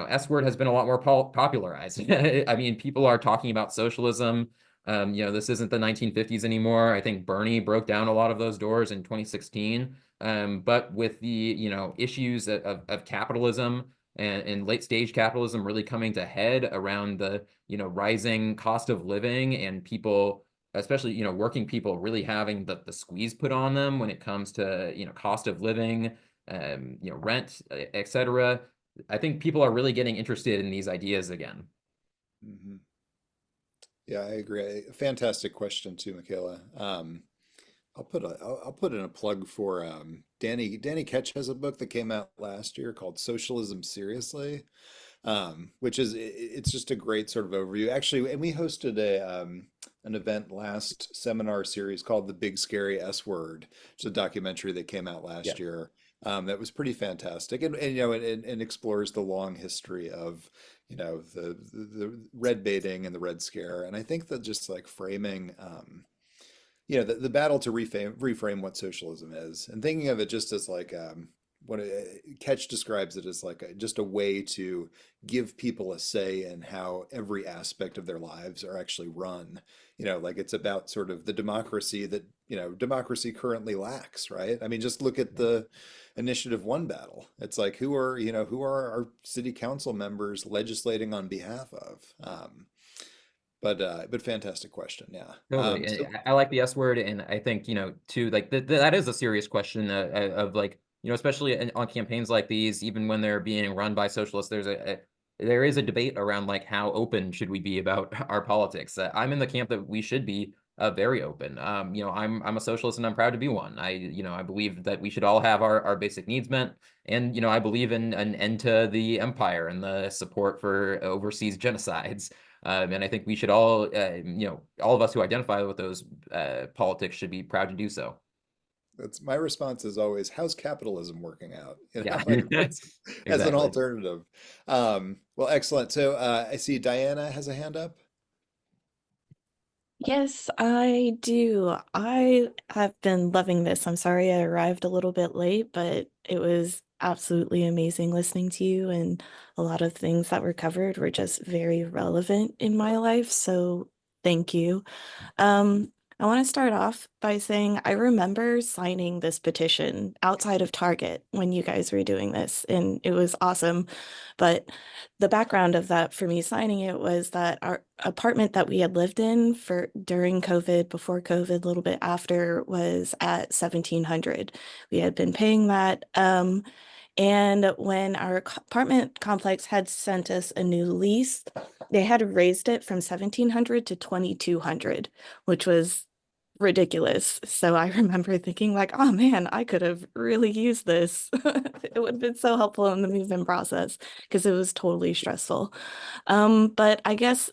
S word has been a lot more popularized. I mean, people are talking about socialism. This isn't the 1950s anymore. I think Bernie broke down a lot of those doors in 2016. But with the issues of capitalism and late stage capitalism really coming to head around the rising cost of living, and people, especially working people, really having the squeeze put on them when it comes to cost of living, rent, etc. I think people are really getting interested in these ideas again. Mm-hmm. Yeah, I agree. Fantastic question too, Michaela. I'll put in a plug for Danny Ketch has a book that came out last year called Socialism Seriously, which is it's just a great sort of overview. Actually, and we hosted an event last seminar series called The Big Scary S Word. It's a documentary that came out Yeah. last year. That was pretty fantastic, and and explores the long history of the red baiting and the Red Scare, and I think that just like framing. The battle to reframe what socialism is, and thinking of it just as like what Ketch describes it as like just a way to give people a say in how every aspect of their lives are actually run. Like it's about sort of the democracy that democracy currently lacks, right? I mean, just look at the Initiative One battle. It's like who are our city council members legislating on behalf of? But fantastic question, yeah. Totally. So I like the S word, and I think, too, like that is a serious question of like, especially on campaigns like these, even when they're being run by socialists, there is a debate around like how open should we be about our politics. I'm in the camp that we should be very open. I'm a socialist and I'm proud to be one. I believe that we should all have our basic needs met, and I believe in an end to the empire and the support for overseas genocides. And I think we should all, all of us who identify with those politics should be proud to do so. that's my response is always, how's capitalism working out? Yeah, Like as an exactly. alternative. Well, excellent. So I see Diana has a hand up. Yes, I do. I have been loving this. I'm sorry I arrived a little bit late, but it was absolutely amazing listening to you, and a lot of things that were covered were just very relevant in my life. So thank you. I want to start off by saying I remember signing this petition outside of Target when you guys were doing this, and it was awesome. But the background of that for me signing it was that our apartment that we had lived in for during COVID, before COVID, a little bit after, was at 1,700. We had been paying that. And when our apartment complex had sent us a new lease, they had raised it from 1,700 to 2,200, which was ridiculous. So I remember thinking like, oh man, I could have really used this. It would have been so helpful in the move-in process because it was totally stressful. But I guess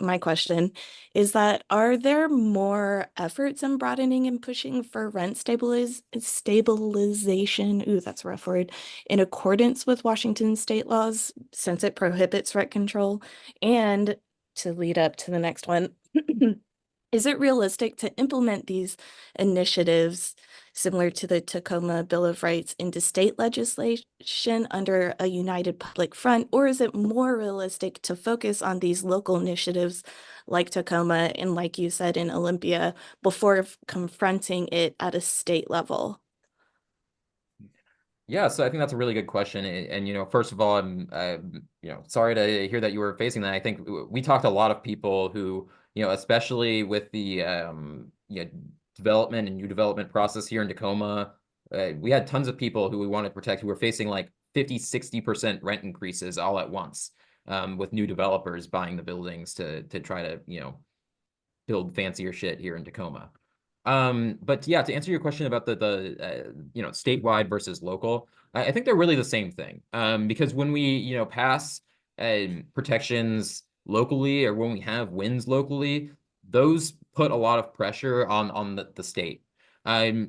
my question is that are there more efforts in broadening and pushing for rent stabilization, ooh, that's a rough word, in accordance with Washington state laws since it prohibits rent control? And to lead up to the next one, is it realistic to implement these initiatives similar to the Tacoma Bill of Rights into state legislation under a united public front, or is it more realistic to focus on these local initiatives like Tacoma and, like you said, in Olympia before confronting it at a state level? Yeah, so I think that's a really good question. And first of all, I'm sorry to hear that you were facing that. I think we talked to a lot of people who, especially with the development and new development process here in Tacoma, we had tons of people who we wanted to protect who were facing like 50-60% rent increases all at once, with new developers buying the buildings to try to, build fancier shit here in Tacoma. But yeah, to answer your question about the statewide versus local, I think they're really the same thing. Because when we pass protections locally, or when we have wins locally, those put a lot of pressure on the state.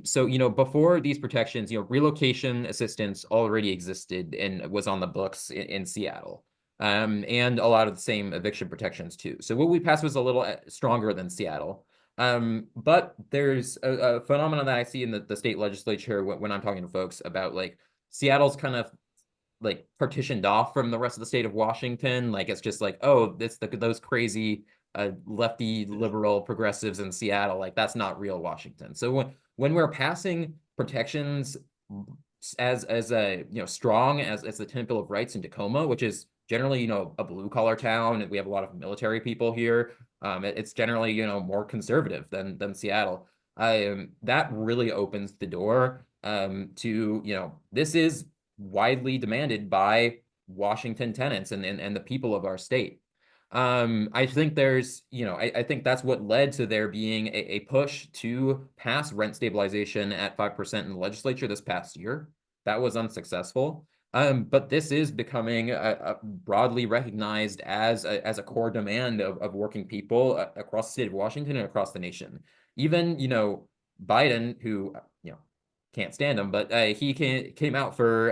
So before these protections, relocation assistance already existed and was on the books in Seattle. And a lot of the same eviction protections too. So what we passed was a little stronger than Seattle. But there's a phenomenon that I see in the state legislature when I'm talking to folks about like Seattle's kind of like partitioned off from the rest of the state of Washington. Like it's just like, oh, it's those crazy lefty liberal progressives in Seattle. Like that's not real Washington. So when we're passing protections as a strong as the Tenant Bill of Rights in Tacoma, which is generally a blue collar town, and we have a lot of military people here. It's generally more conservative than Seattle. That really opens the door to this is widely demanded by Washington tenants and the people of our state. I think there's, I think that's what led to there being a push to pass rent stabilization at 5% in the legislature this past year. That was unsuccessful. But this is becoming a broadly recognized as a core demand of working people across the state of Washington and across the nation. Even, Biden, who, can't stand him, but he came out for,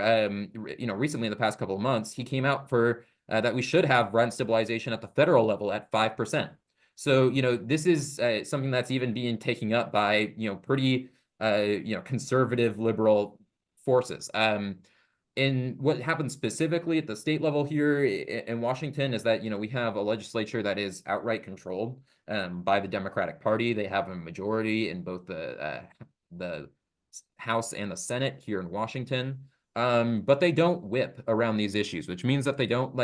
recently in the past couple of months, he came out for that we should have rent stabilization at the federal level at 5%. So, this is something that's even being taken up by, pretty, conservative liberal forces. And what happens specifically at the state level here in Washington is that, we have a legislature that is outright controlled by the Democratic Party. They have a majority in both the House and the Senate here in Washington. But they don't whip around these issues, which means that they don't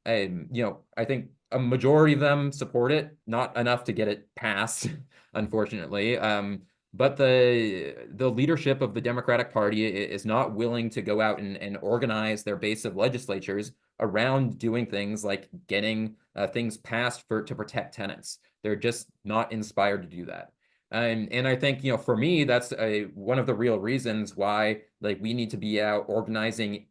I think a majority of them support it, not enough to get it passed, unfortunately. But the leadership of the Democratic Party is not willing to go out and organize their base of legislatures around doing things like getting things passed to protect tenants. They're just not inspired to do that. And I think, for me, that's one of the real reasons why we need to be out organizing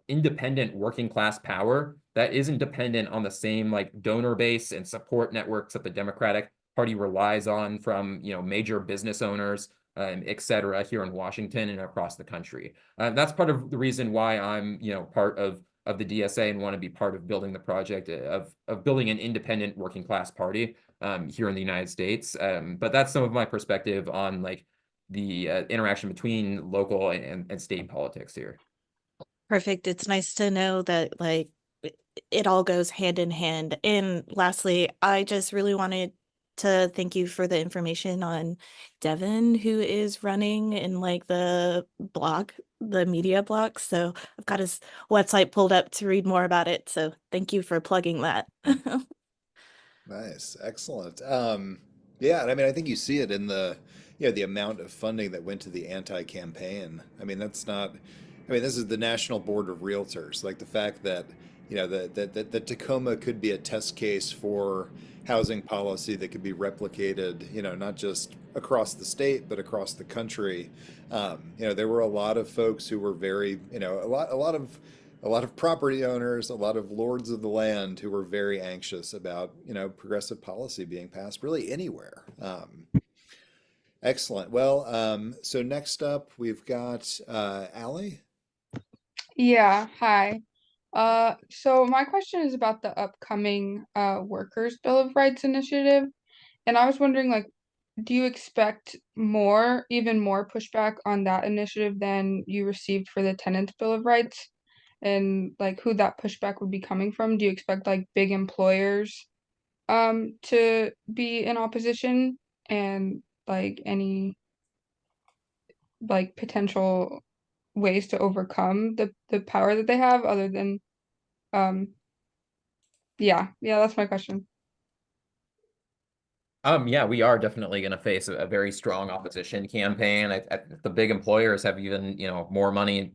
independent working class power that isn't dependent on the same donor base and support networks that the Democratic Party relies on from major business owners, et cetera, here in Washington and across the country. That's part of the reason why I'm part of the DSA and want to be part of building the project of building an independent working class party here in the United States. But that's some of my perspective on the interaction between local and state politics here. Perfect. It's nice to know that it all goes hand in hand. And lastly, I just really wanted to thank you for the information on Devin, who is running in the blog, the media blog. So I've got his website pulled up to read more about it. So thank you for plugging that. Nice, excellent. Yeah, and I mean, I think you see it in the amount of funding that went to the anti-campaign. I mean, that's not. I mean, this is the National Board of Realtors. Like the fact that that Tacoma could be a test case for housing policy that could be replicated. Not just across the state but across the country. There were a lot of folks who were very, a lot of property owners, a lot of lords of the land who were very anxious about, progressive policy being passed really anywhere. Excellent. Well, so next up we've got Allie. Yeah, hi. So my question is about the upcoming Workers' Bill of Rights initiative. And I was wondering, do you expect even more pushback on that initiative than you received for the Tenant Bill of Rights? And who that pushback would be coming from? Do you expect big employers to be in opposition and any potential ways to overcome the power that they have other than yeah, that's my question. Yeah, we are definitely going to face a very strong opposition campaign. The big employers have even, more money,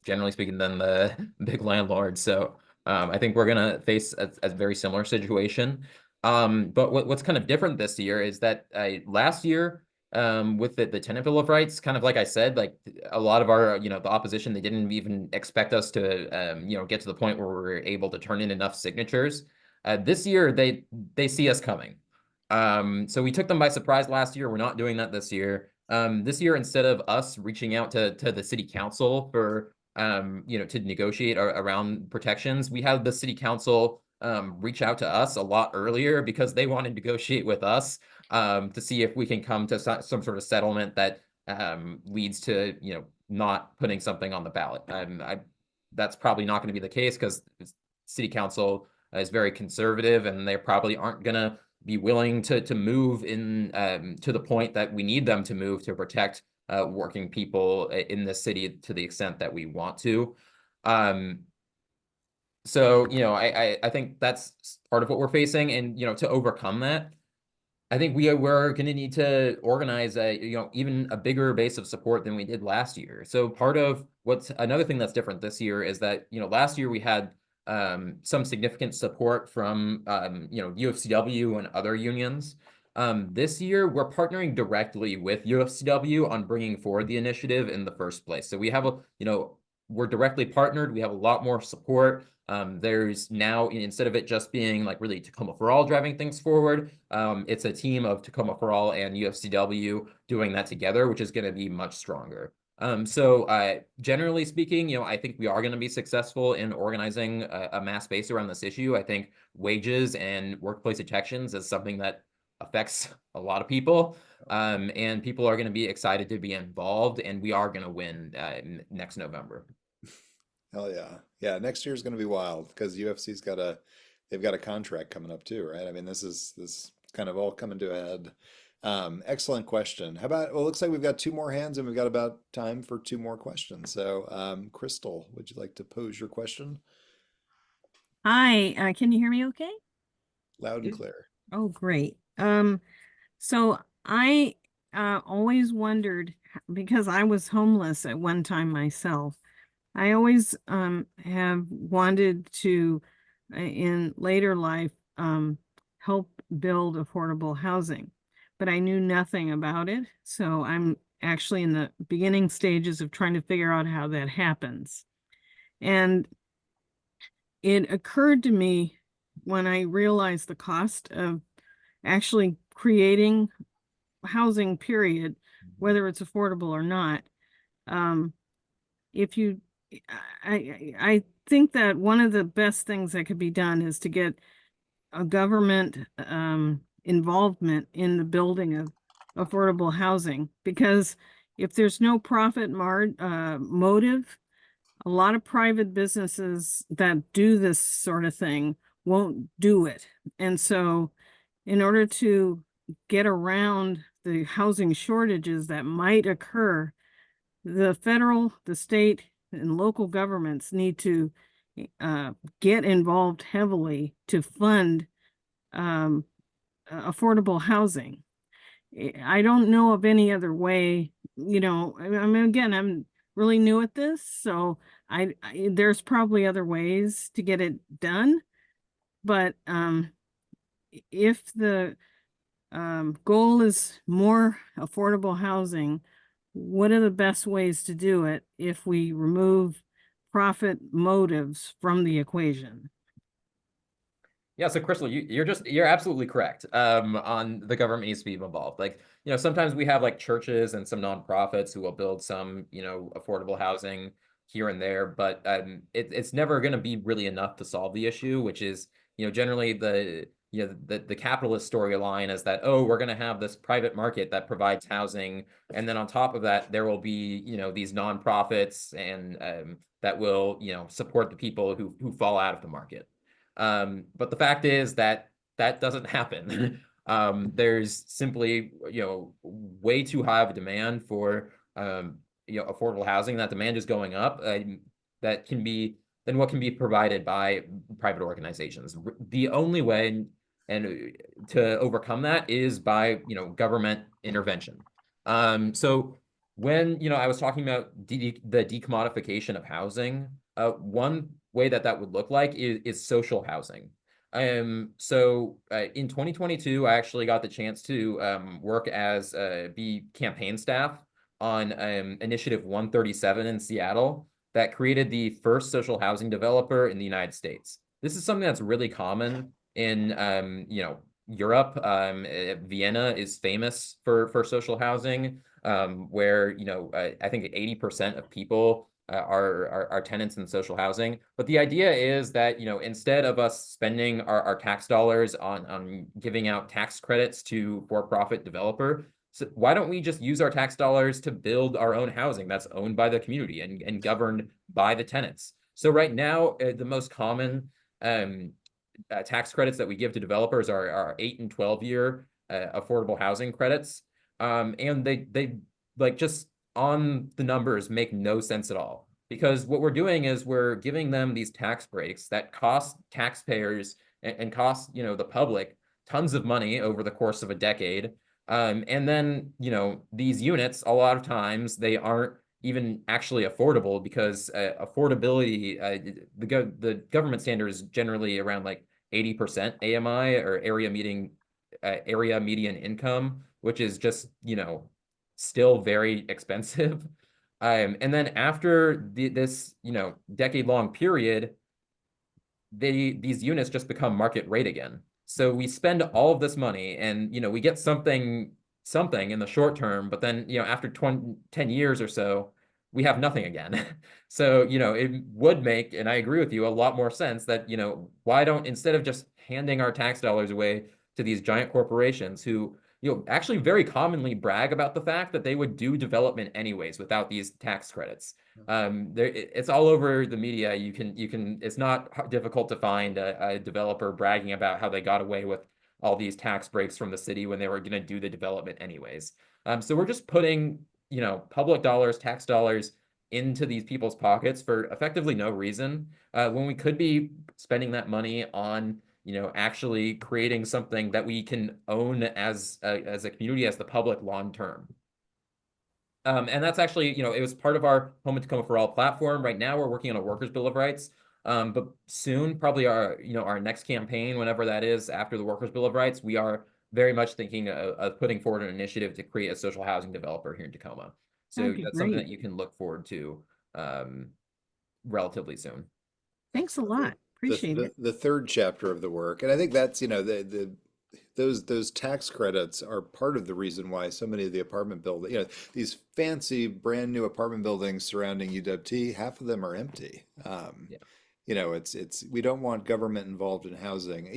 generally speaking, than the big landlords. So I think we're going to face a very similar situation. But what's kind of different this year is that last year, with the Tenant Bill of Rights, kind of like I said, a lot of our, the opposition, they didn't even expect us to, get to the point where we were able to turn in enough signatures. This year, they see us coming. So we took them by surprise last year. We're not doing that this year. This year, instead of us reaching out to the city council for, to negotiate around protections, we had the city council reach out to us a lot earlier because they want to negotiate with us to see if we can come to some sort of settlement that leads to, not putting something on the ballot. That's probably not going to be the case because city council is very conservative and they probably aren't going to be willing to move in to the point that we need them to move to protect working people in the city to the extent that we want to. So, I think that's part of what we're facing. And, to overcome that, I think we're going to need to organize even a bigger base of support than we did last year. So part of another thing that's different this year is that, last year we had some significant support from UFCW and other unions. This year, we're partnering directly with UFCW on bringing forward the initiative in the first place. So we have we're directly partnered. We have a lot more support. There's now, instead of it just being like really Tacoma for All driving things forward, it's a team of Tacoma for All and UFCW doing that together, which is going to be much stronger. So generally speaking, I think we are going to be successful in organizing a mass base around this issue. I think wages and workplace protections is something that affects a lot of people, and people are going to be excited to be involved, and we are going to win next November. Hell yeah. Yeah, next year's going to be wild because UFC's they've got a contract coming up too, right? I mean, this kind of all coming to a head. Excellent question. How about, well, it looks like we've got two more hands and we've got about time for two more questions. So, Crystal, would you like to pose your question? Hi, can you hear me okay? Loud and clear. Oh, great. So I always wondered, because I was homeless at one time myself, I always have wanted to, in later life, help build affordable housing, but I knew nothing about it. So I'm actually in the beginning stages of trying to figure out how that happens. And it occurred to me when I realized the cost of actually creating housing, period, whether it's affordable or not. I think that one of the best things that could be done is to get a government involvement in the building of affordable housing, because if there's no profit motive, a lot of private businesses that do this sort of thing won't do it. And so in order to get around the housing shortages that might occur, the federal, the state, and local governments need to get involved heavily to fund affordable housing. I don't know of any other way, I mean, again, I'm really new at this, so there's probably other ways to get it done. But if the goal is more affordable housing, what are the best ways to do it if we remove profit motives from the equation? Yeah, so Crystal, you're absolutely correct on the government needs to be involved. Like, sometimes we have like churches and some nonprofits who will build some, affordable housing here and there, but it's never going to be really enough to solve the issue, which is, generally the capitalist storyline is that, oh, we're going to have this private market that provides housing, and then on top of that, there will be, these nonprofits and that will, support the people who fall out of the market. But the fact is that doesn't happen. There's simply, way too high of a demand for, affordable housing. That demand is going up. That can be than what can be provided by private organizations. The only way and to overcome that is by, government intervention. So when, I was talking about the decommodification of housing, one way that would look like is social housing. So in 2022, I actually got the chance to work as be campaign staff on Initiative 137 in Seattle that created the first social housing developer in the United States. This is something that's really common in Europe. Vienna is famous for social housing, where I think 80% of people are tenants in social housing. But the idea is that instead of us spending our tax dollars on giving out tax credits to for-profit developer, so why don't we just use our tax dollars to build our own housing that's owned by the community and governed by the tenants? So right now, the most common tax credits that we give to developers are 8 and 12-year affordable housing credits, and they like just on the numbers make no sense at all, because what we're doing is we're giving them these tax breaks that cost taxpayers and cost the public tons of money over the course of a decade, and then these units a lot of times they aren't even actually affordable, because affordability, the government standard is generally around like 80% AMI, or area median income, which is just, still very expensive. And then after this, decade-long period, these units just become market rate again. So we spend all of this money, and we get something in the short term, but then after 10 years or so, we have nothing again. So it would make, and I agree with you, a lot more sense that why don't, instead of just handing our tax dollars away to these giant corporations who actually very commonly brag about the fact that they would do development anyways without these tax credits. It's all over the media. It's not difficult to find a developer bragging about how they got away with all these tax breaks from the city when they were going to do the development anyways. So we're just putting, public dollars, tax dollars into these people's pockets for effectively no reason, when we could be spending that money on, actually creating something that we can own as a community, as the public, long term. And that's actually, it was part of our Home in Tacoma for All platform. Right now, we're working on a Workers' Bill of Rights. But soon, probably our next campaign, whenever that is, after the Workers' Bill of Rights, we are very much thinking of putting forward an initiative to create a social housing developer here in Tacoma. So That'd be that's something great. that you can look forward to relatively soon. Thanks a lot. Appreciate it. The third chapter of the work, and I think that's those tax credits are part of the reason why so many of the apartment buildings, these fancy brand new apartment buildings surrounding UWT, half of them are empty. Yeah. It's we don't want government involved in housing,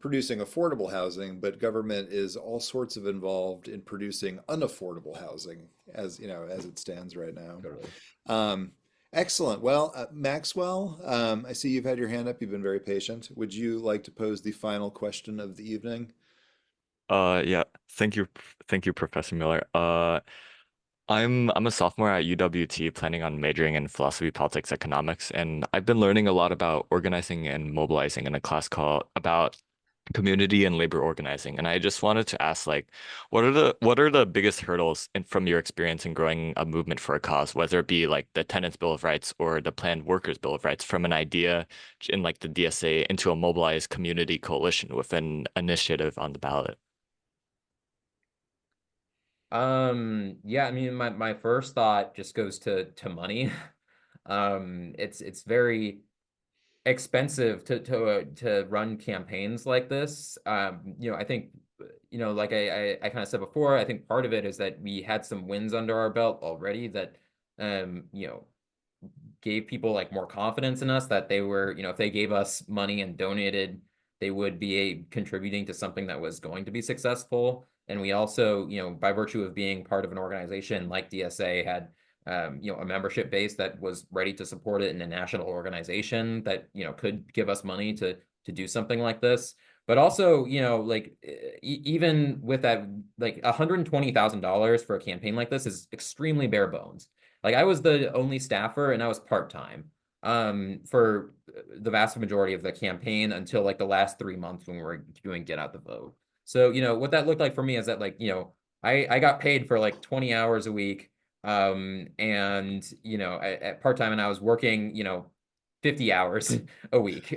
producing affordable housing, but government is all sorts of involved in producing unaffordable housing, as it stands right now. Totally. Excellent. Well, Maxwell, I see you've had your hand up. You've been very patient. Would you like to pose the final question of the evening? Yeah. Thank you, Professor Miller. I'm a sophomore at UWT, planning on majoring in philosophy, politics, economics, and I've been learning a lot about organizing and mobilizing in a class called about community and labor organizing. And I just wanted to ask, like, what are the biggest hurdles from your experience in growing a movement for a cause, whether it be like the Tenants Bill of Rights or the Planned Workers Bill of Rights, from an idea in like the DSA into a mobilized community coalition with an initiative on the ballot? Yeah, I mean, my first thought just goes to money. It's very expensive to run campaigns like this. I think, like I kind of said before, I think part of it is that we had some wins under our belt already that, gave people like more confidence in us, that they were, if they gave us money and donated, they would be contributing to something that was going to be successful. And we also, by virtue of being part of an organization like DSA, had a membership base that was ready to support it in a national organization that, could give us money to do something like this. But also, like even with that, like $120,000 for a campaign like this is extremely bare bones. Like I was the only staffer and I was part-time for the vast majority of the campaign until like the last 3 months when we were doing Get Out the Vote. So, what that looked like for me is that, like, I got paid for like 20 hours a week. And, at part-time, and I was working, 50 hours a week.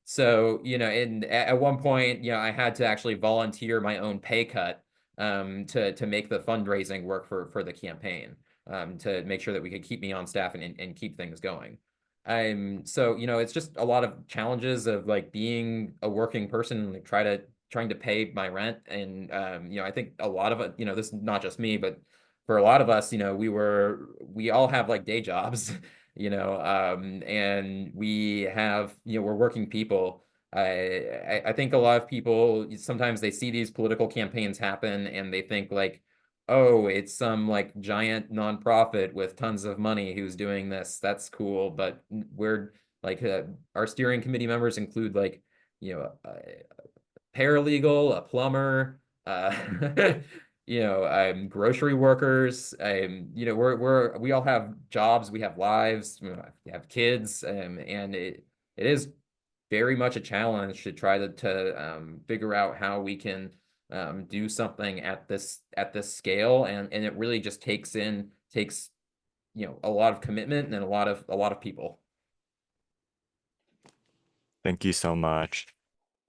So, and at one point, I had to actually volunteer my own pay cut to make the fundraising work for the campaign, to make sure that we could keep me on staff and keep things going. So, it's just a lot of challenges of like being a working person and like trying to pay my rent. And, I think a lot of it, this is not just me, but for a lot of us, we all have like day jobs, and we have, we're working people. I think a lot of people, sometimes they see these political campaigns happen and they think like, oh, it's some like giant nonprofit with tons of money who's doing this. That's cool. But we're like, our steering committee members include like, a paralegal, a plumber, grocery workers. We all have jobs, we have lives, we have kids, and it is very much a challenge to try to figure out how we can do something at this scale, and it really just takes a lot of commitment and a lot of people. Thank you so much.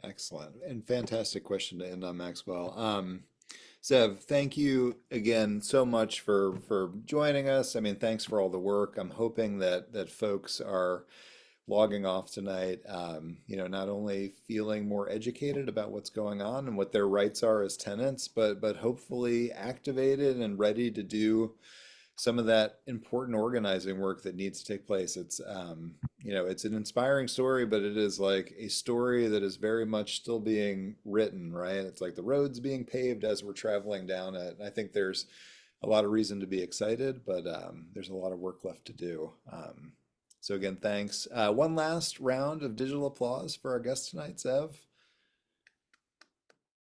Excellent and fantastic question to end on, Maxwell. Zev, thank you again so much for joining us. I mean, thanks for all the work. I'm hoping that folks are logging off tonight, not only feeling more educated about what's going on and what their rights are as tenants, but hopefully activated and ready to do some of that important organizing work that needs to take place. It's an inspiring story, but it is like a story that is very much still being written, right? It's like the road's being paved as we're traveling down it. And I think there's a lot of reason to be excited, but there's a lot of work left to do. So again, thanks. One last round of digital applause for our guest tonight, Zev.